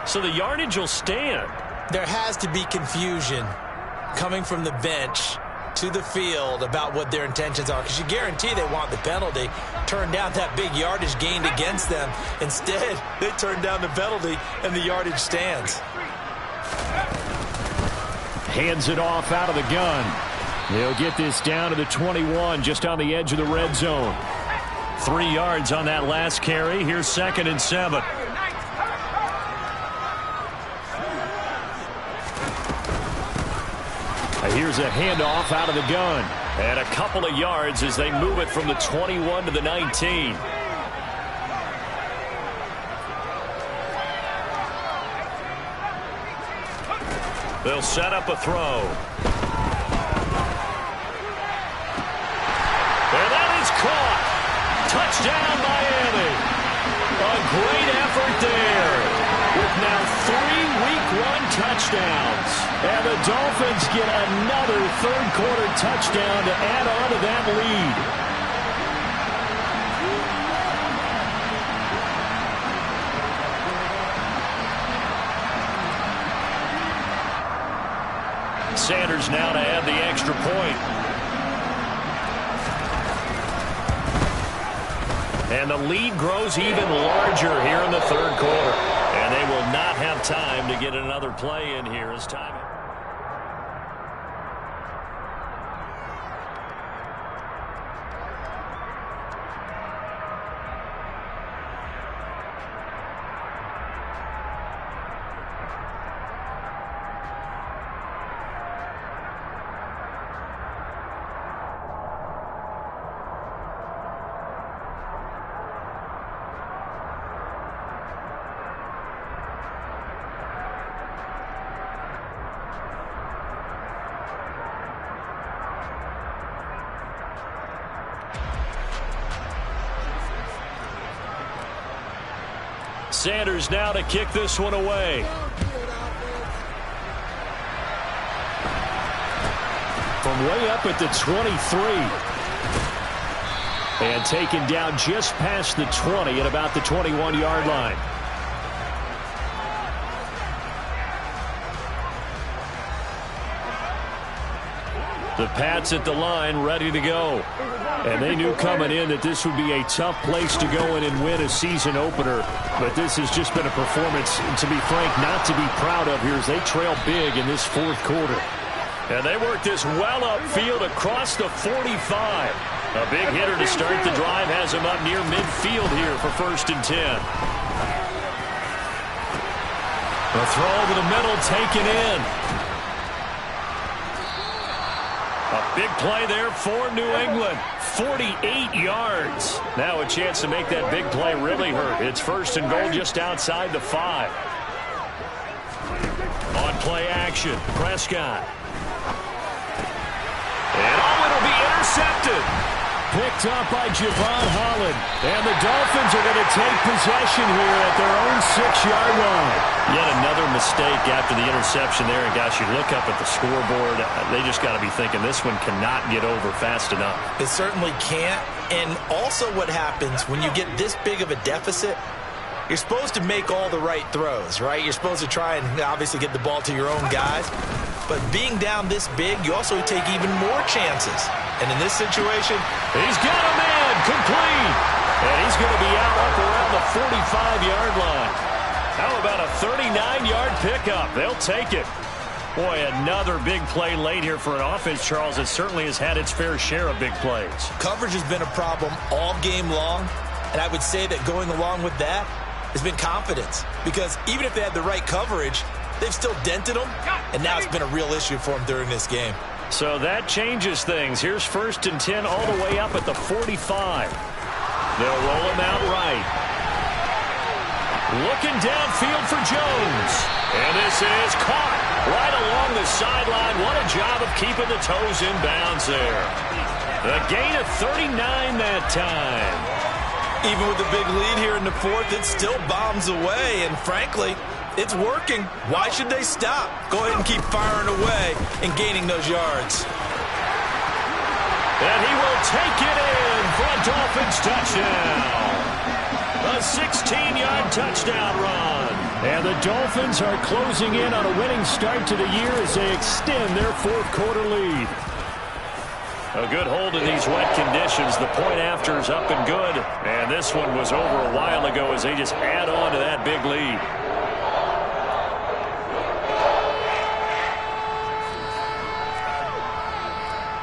So the yardage will stand. There has to be confusion coming from the bench to the field about what their intentions are, because you guarantee they want the penalty. Turn down that big yardage gained against them. Instead, they turn down the penalty, and the yardage stands. Hands it off out of the gun. They'll get this down to the 21, just on the edge of the red zone. 3 yards on that last carry. Here's 2nd and 7. Here's a handoff out of the gun. And a couple of yards as they move it from the 21 to the 19. They'll set up a throw. And that is caught. Touchdown, Miami. A great effort there. With now 3 Week 1 touchdowns. And the Dolphins get another third-quarter touchdown to add on to that lead. Sanders now to add the extra point. And the lead grows even larger here in the third quarter. And they will not have time to get another play in here as time. Sanders now to kick this one away. From way up at the 23. And taken down just past the 20 at about the 21-yard line. The Pats at the line ready to go. And they knew coming in that this would be a tough place to go in and win a season opener. But this has just been a performance, to be frank, not to be proud of here as they trail big in this fourth quarter. And they work this well upfield across the 45. A big hitter to start the drive has him up near midfield here for 1st and 10. A throw over the middle taken in. A big play there for New England. 48 yards. Now a chance to make that big play really hurt. It's 1st and goal just outside the 5. On play action, Prescott. And it'll be intercepted. Picked up by Javon Holland. And the Dolphins are going to take possession here at their own 6-yard line. Yet another mistake after the interception there. And, gosh, you look up at the scoreboard. They just got to be thinking this one cannot get over fast enough. It certainly can't. And also what happens when you get this big of a deficit, you're supposed to make all the right throws, right? You're supposed to try and obviously get the ball to your own guys. But being down this big, you also take even more chances. And in this situation, he's got a man complete. And he's going to be out up around the 45-yard line. How about a 39-yard pickup? They'll take it. Boy, another big play late here for an offense, Charles, that certainly has had its fair share of big plays. Coverage has been a problem all game long. And I would say that going along with that has been confidence. Because even if they had the right coverage, they've still dented them. And now it's been a real issue for them during this game. So that changes things. Here's 1st and 10 all the way up at the 45. They'll roll him out right. Looking downfield for Jones. And this is caught right along the sideline. What a job of keeping the toes in bounds there. A gain of 39 that time. Even with the big lead here in the fourth, it still bombs away. And frankly, it's working. Why should they stop? Go ahead and keep firing away and gaining those yards. And he will take it in for a Dolphins touchdown. A 16-yard touchdown run. And the Dolphins are closing in on a winning start to the year as they extend their fourth quarter lead. A good hold in these wet conditions. The point after is up and good. And this one was over a while ago as they just add on to that big lead.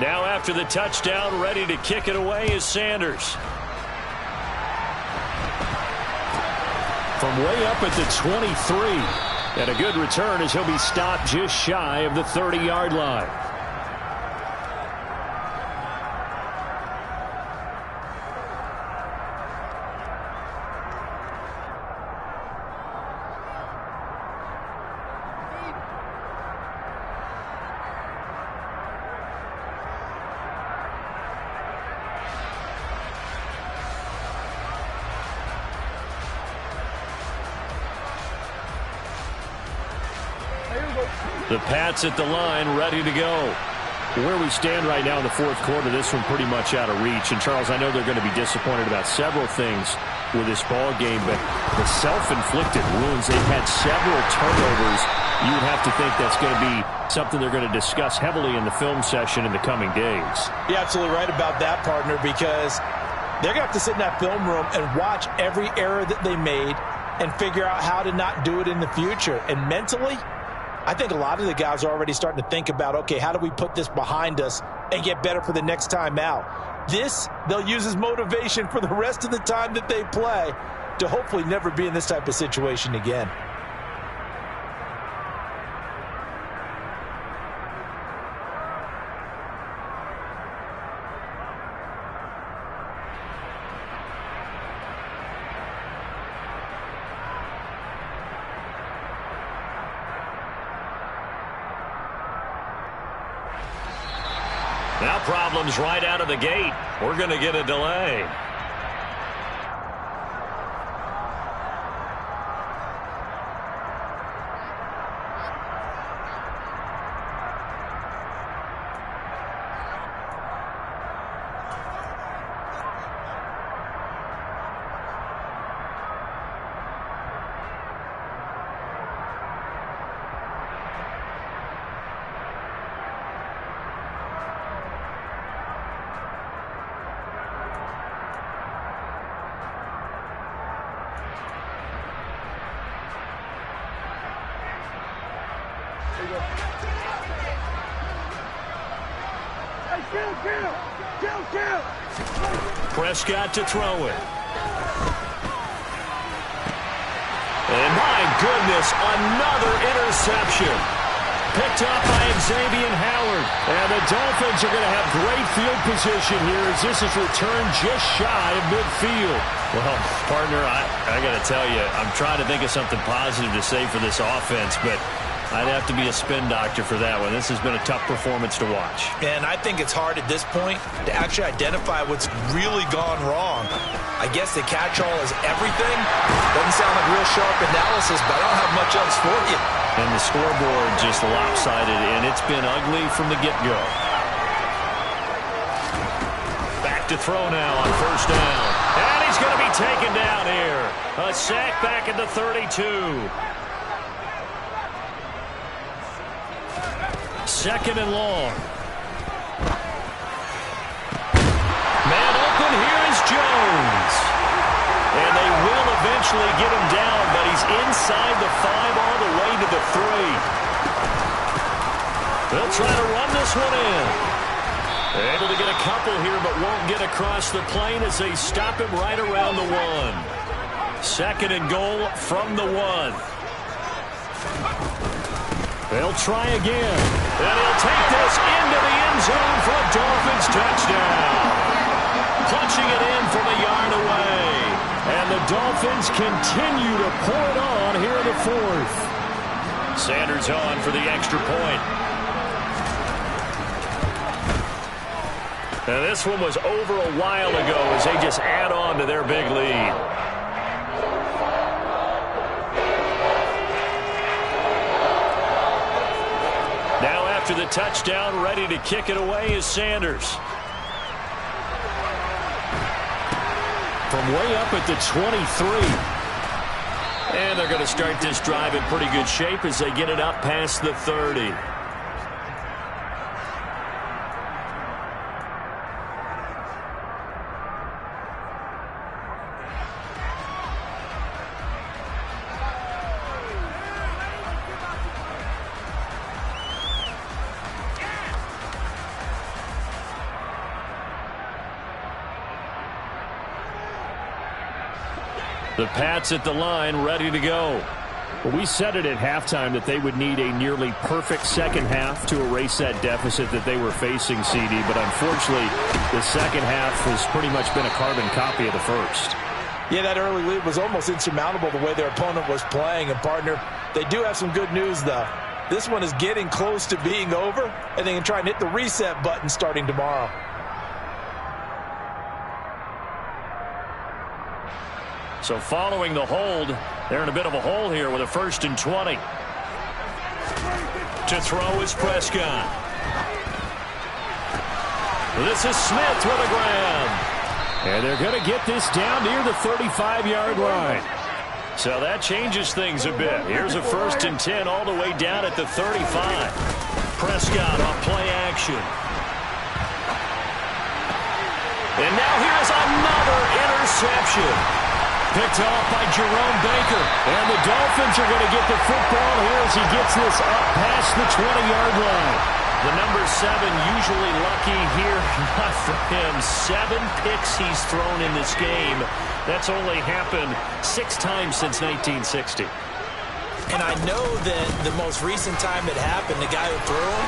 Now after the touchdown, ready to kick it away is Sanders. From way up at the 23. And a good return as he'll be stopped just shy of the 30-yard line. The Pats at the line, ready to go. Where we stand right now in the fourth quarter, this one pretty much out of reach. And, Charles, I know they're going to be disappointed about several things with this ball game, but the self-inflicted wounds, they've had several turnovers. You would have to think that's going to be something they're going to discuss heavily in the film session in the coming days. You're absolutely right about that, partner, because they're going to have to sit in that film room and watch every error that they made and figure out how to not do it in the future. And mentally, I think a lot of the guys are already starting to think about, okay, how do we put this behind us and get better for the next time out? This, they'll use as motivation for the rest of the time that they play to hopefully never be in this type of situation again. Now problems right out of the gate. We're going to get a delay. Prescott to throw it. And my goodness, another interception. Picked up by Xavier Howard. And the Dolphins are going to have great field position here as this is returned just shy of midfield. Well, partner, I got to tell you, I'm trying to think of something positive to say for this offense, but I'd have to be a spin doctor for that one. This has been a tough performance to watch. And I think it's hard at this point to actually identify what's really gone wrong. I guess the catch-all is everything. Doesn't sound like real sharp analysis, but I don't have much else for you. And the scoreboard just lopsided, and it's been ugly from the get-go. Back to throw now on first down. And he's going to be taken down here. A sack back at the 32. Second and long. Man open, here is Jones. And they will eventually get him down, but he's inside the 5 all the way to the 3. They'll try to run this one in. Able to get a couple here, but won't get across the plane as they stop him right around the 1. Second and goal from the 1. They'll try again. And he'll take this into the end zone for a Dolphins touchdown. Punching it in from a yard away. And the Dolphins continue to pour it on here in the 4th. Sanders on for the extra point. Now this one was over a while ago as they just add on to their big lead. After the touchdown, ready to kick it away is Sanders. From way up at the 23. And they're going to start this drive in pretty good shape as they get it up past the 30. The Pats at the line, ready to go. Well, we said it at halftime that they would need a nearly perfect second half to erase that deficit that they were facing, CD. But unfortunately, the second half has pretty much been a carbon copy of the first. Yeah, that early lead was almost insurmountable the way their opponent was playing. And, partner, they do have some good news, though. This one is getting close to being over, and they can try and hit the reset button starting tomorrow. So following the hold, they're in a bit of a hole here with a 1st and 20. To throw is Prescott. This is Smith with a grab. And they're going to get this down near the 35-yard line. So that changes things a bit. Here's a 1st and 10 all the way down at the 35. Prescott on play action. And now here's another interception. Picked off by Jerome Baker. And the Dolphins are going to get the football here as he gets this up past the 20-yard line. The number 7 usually lucky here. Not for him. 7 picks he's thrown in this game. That's only happened 6 times since 1960. And I know that the most recent time it happened, the guy who threw him,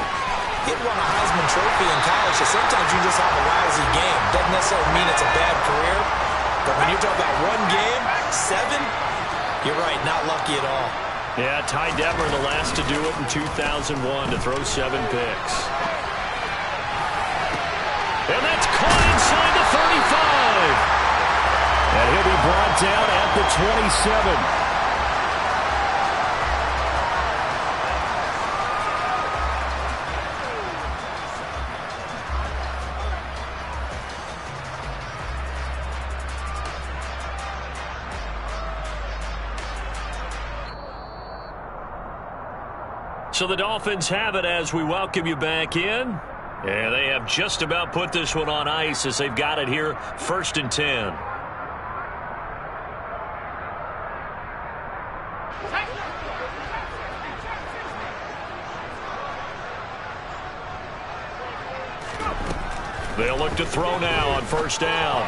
he won a Heisman Trophy in college. So sometimes you just have a lousy game. Doesn't necessarily mean it's a bad career. But when you're talking about one game, 7, you're right, not lucky at all. Yeah, Ty Detmer, the last to do it in 2001, to throw 7 picks. And that's caught inside the 35. And he'll be brought down at the 27. So the Dolphins have it as we welcome you back in. And they have just about put this one on ice as they've got it here, 1st and 10. They'll look to throw now on 1st down.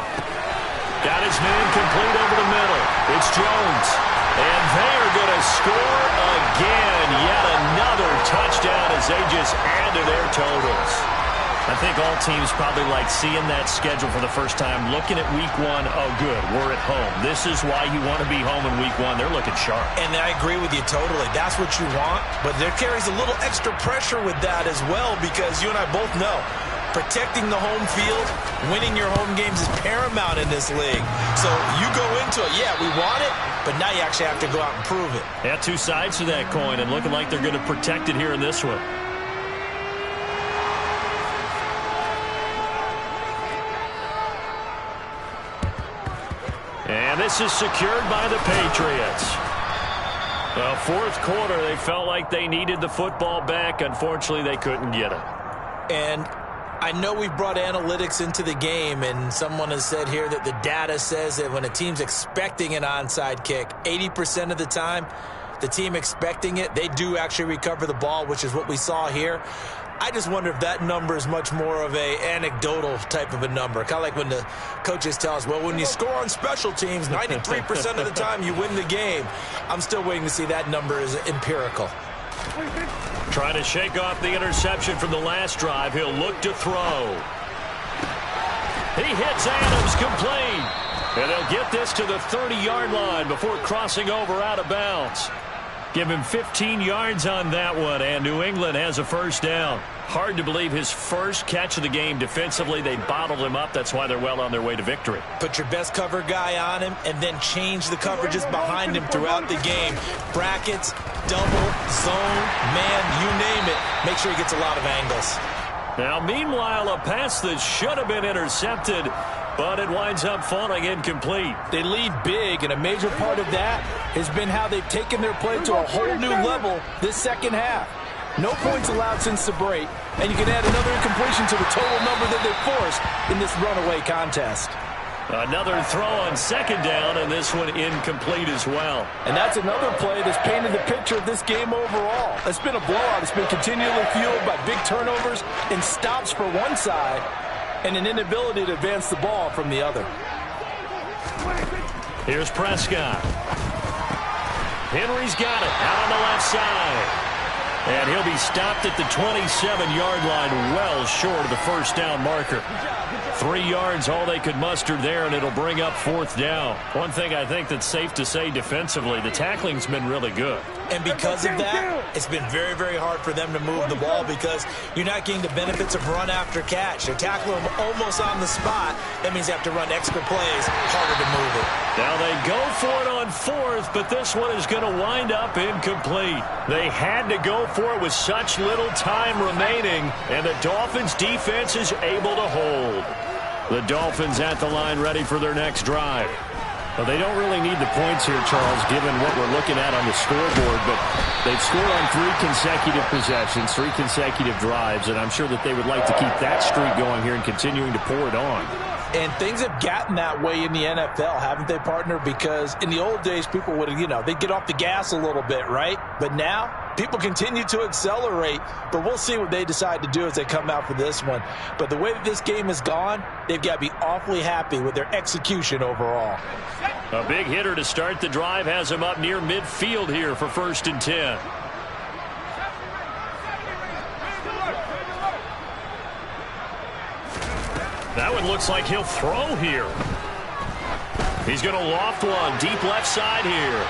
Got his man complete over the middle. It's Jones. And they are going to score again. Yet another touchdown as they just add to their totals. I think all teams probably like seeing that schedule for the first time, looking at week 1. Oh, good, we're at home. This is why you want to be home in week 1. They're looking sharp. And I agree with you totally. That's what you want. But there carries a little extra pressure with that as well, because you and I both know protecting the home field, winning your home games is paramount in this league. So you go into it, yeah, we want it, but now you actually have to go out and prove it. Yeah, 2 sides to that coin, and looking like they're going to protect it here in this one. And this is secured by the Patriots. Well, 4th quarter, they felt like they needed the football back. Unfortunately, they couldn't get it. And I know we've brought analytics into the game, and someone has said here that the data says that when a team's expecting an onside kick, 80% of the time, the team expecting it, they do actually recover the ball, which is what we saw here. I just wonder if that number is much more of a anecdotal type of a number. Kind of like when the coaches tell us, well, when you score on special teams, 93% of the time you win the game. I'm still waiting to see that number is empirical. Trying to shake off the interception from the last drive. He'll look to throw. He hits Adams complete. And they'll get this to the 30-yard line before crossing over out of bounds. Give him 15 yards on that one, and New England has a 1st down. Hard to believe his first catch of the game defensively. They bottled him up. That's why they're well on their way to victory. Put your best cover guy on him and then change the coverages behind him throughout the game. Brackets, double, zone, man, you name it. Make sure he gets a lot of angles. Now, meanwhile, a pass that should have been intercepted, but it winds up falling incomplete. They lead big, and a major part of that has been how they've taken their play to a whole new level this second half. No points allowed since the break, and you can add another incompletion to the total number that they forced in this runaway contest. Another throw on 2nd down, and this one incomplete as well. And that's another play that's painted the picture of this game overall. It's been a blowout. It's been continually fueled by big turnovers and stops for one side and an inability to advance the ball from the other. Here's Prescott. Henry's got it out on the left side. And he'll be stopped at the 27-yard line, well short of the 1st down marker. 3 yards, all they could muster there, and it'll bring up 4th down. One thing I think that's safe to say defensively, the tackling's been really good. And because of that, it's been very, very hard for them to move the ball because you're not getting the benefits of run after catch. They're tackling them almost on the spot. That means they have to run extra plays, harder to move it. Now they go for it on fourth, but this one is going to wind up incomplete. They had to go for it with such little time remaining, and the Dolphins' defense is able to hold. The Dolphins at the line ready for their next drive. Well, they don't really need the points here, Charles, given what we're looking at on the scoreboard, but they've scored on 3 consecutive possessions, 3 consecutive drives, and I'm sure that they would like to keep that streak going here and continuing to pour it on. And things have gotten that way in the NFL, haven't they, partner? Because in the old days, people would, they'd get off the gas a little bit, right? But now, people continue to accelerate, but we'll see what they decide to do as they come out for this one. But the way that this game has gone, they've got to be awfully happy with their execution overall. A big hitter to start the drive has him up near midfield here for 1st and 10. That one looks like he'll throw here. He's going to loft one deep left side here.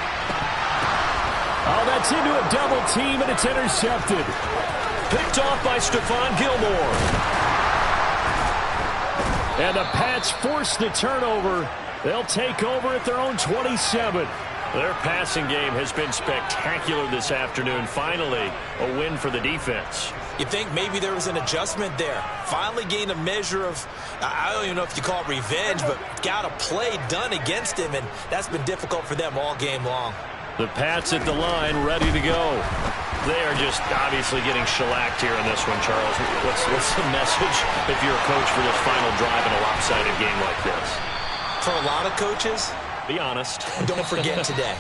Oh, that's into a double team, and it's intercepted. Picked off by Stephon Gilmore. And the Pats force the turnover. They'll take over at their own 27. Their passing game has been spectacular this afternoon. Finally, a win for the defense. You think maybe there was an adjustment there. Finally gained a measure of, I don't even know if you call it revenge, but got a play done against him, and that's been difficult for them all game long. The Pats at the line, ready to go. They are just obviously getting shellacked here in this one, Charles. What's the message if you're a coach for this final drive in a lopsided game like this? For a lot of coaches, be honest. Don't forget today.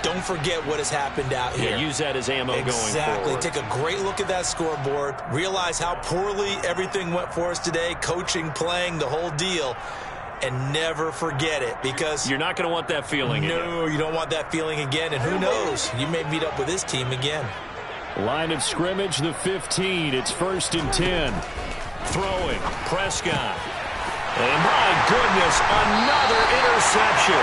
Don't forget what has happened out here. Yeah, use that as ammo going forward. Exactly. Take a great look at that scoreboard. Realize how poorly everything went for us today. Coaching, playing, the whole deal. And never forget it, because you're not going to want that feeling again. No, you don't want that feeling again. And who knows? You may meet up with this team again. Line of scrimmage, the 15. It's 1st and 10. Throwing. Prescott. And my goodness, another interception.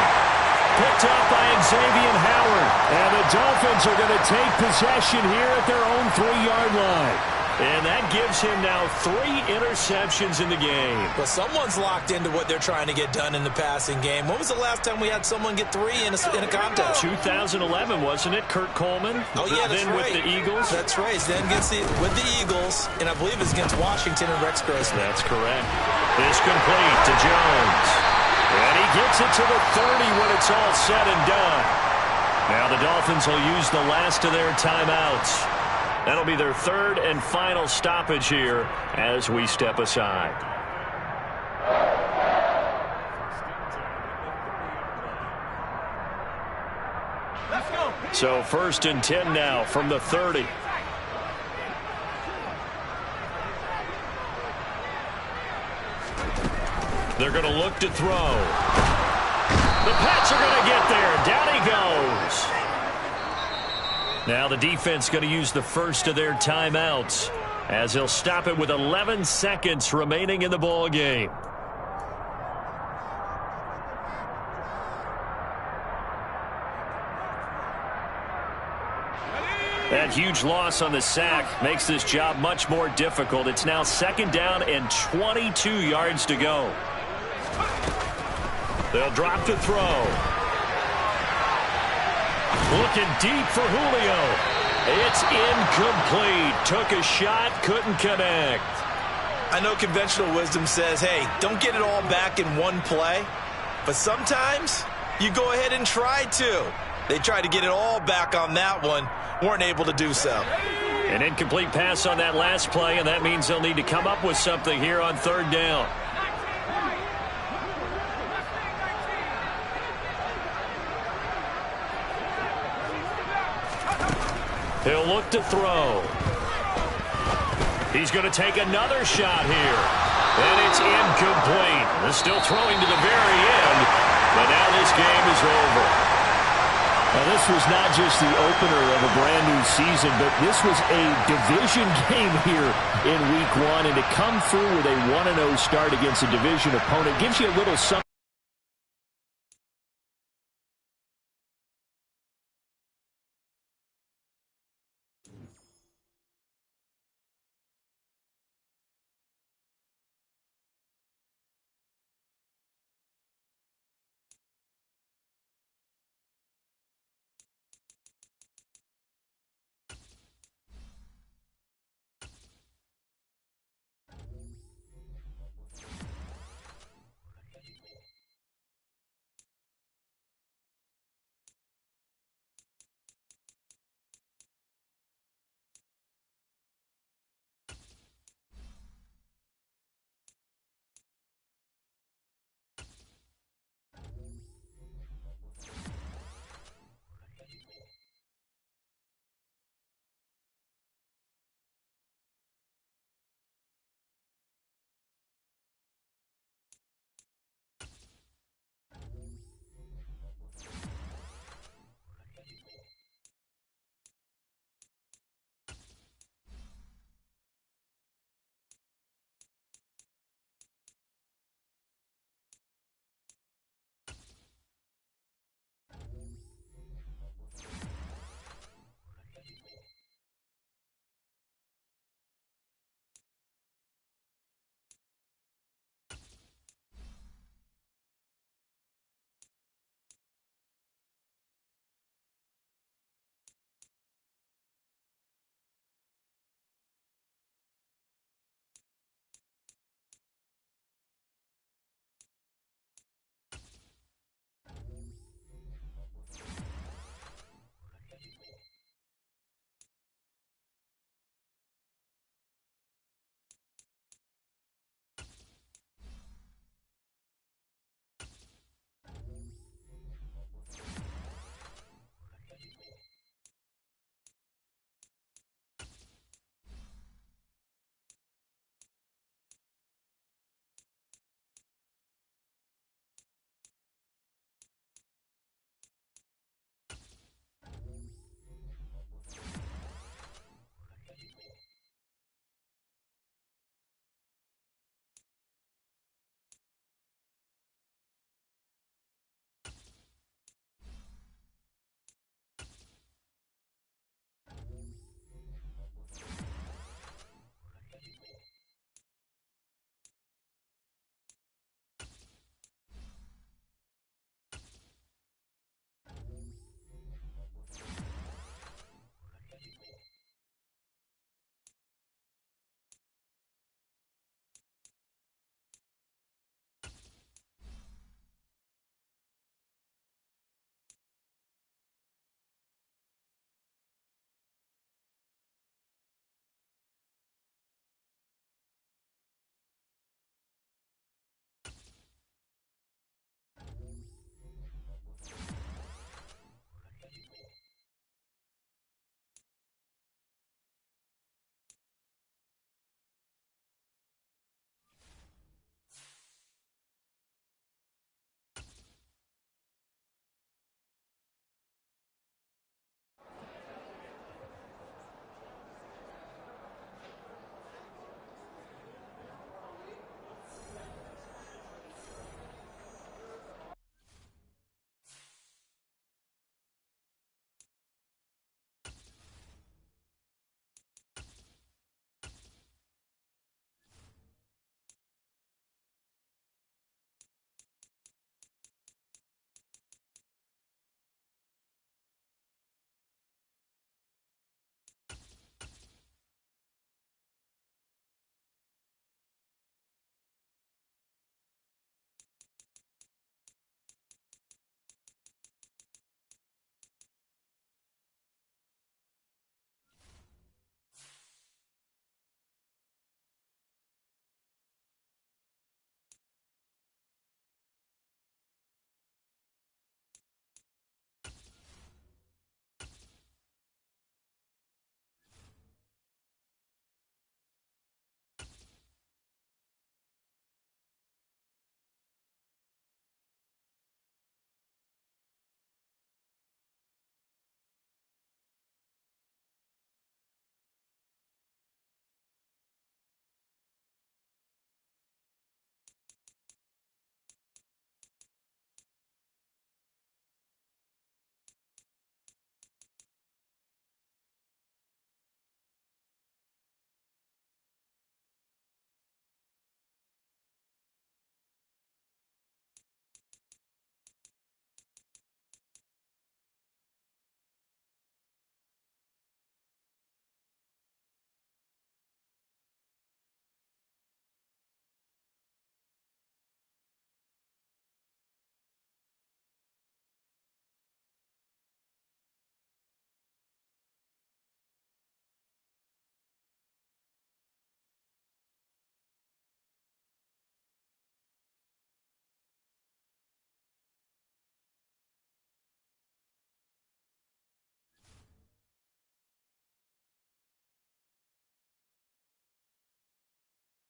Picked up by Xavier Howard. And the Dolphins are going to take possession here at their own 3-yard line. And that gives him now 3 interceptions in the game. But someone's locked into what they're trying to get done in the passing game. When was the last time we had someone get 3 in a contest? 2011, wasn't it? Kurt Coleman? Oh, yeah, that's then right. With the Eagles? That's right. Then with the Eagles, and I believe it's against Washington and Rex Grossman. That's correct. It's complete to Jones. And he gets it to the 30 when it's all said and done. Now the Dolphins will use the last of their timeouts. That'll be their 3rd and final stoppage here as we step aside. Let's go. So 1st and 10 now from the 30. They're going to look to throw. The Pats are going to get there. Down he goes. Now the defense going to use the first of their timeouts as he'll stop it with 11 seconds remaining in the ball game. That huge loss on the sack makes this job much more difficult. It's now 2nd down and 22 yards to go. They'll drop to throw. Looking deep for Julio. It's incomplete. Took a shot, couldn't connect. I know conventional wisdom says, hey, don't get it all back in one play. But sometimes you go ahead and try to. They tried to get it all back on that one. Weren't able to do so. An incomplete pass on that last play, and that means they'll need to come up with something here on 3rd down. He'll look to throw. He's going to take another shot here. And it's incomplete. They're still throwing to the very end. But now this game is over. Now, this was not just the opener of a brand-new season, but this was a division game here in Week 1. And to come through with a 1-0 start against a division opponent gives you a little something.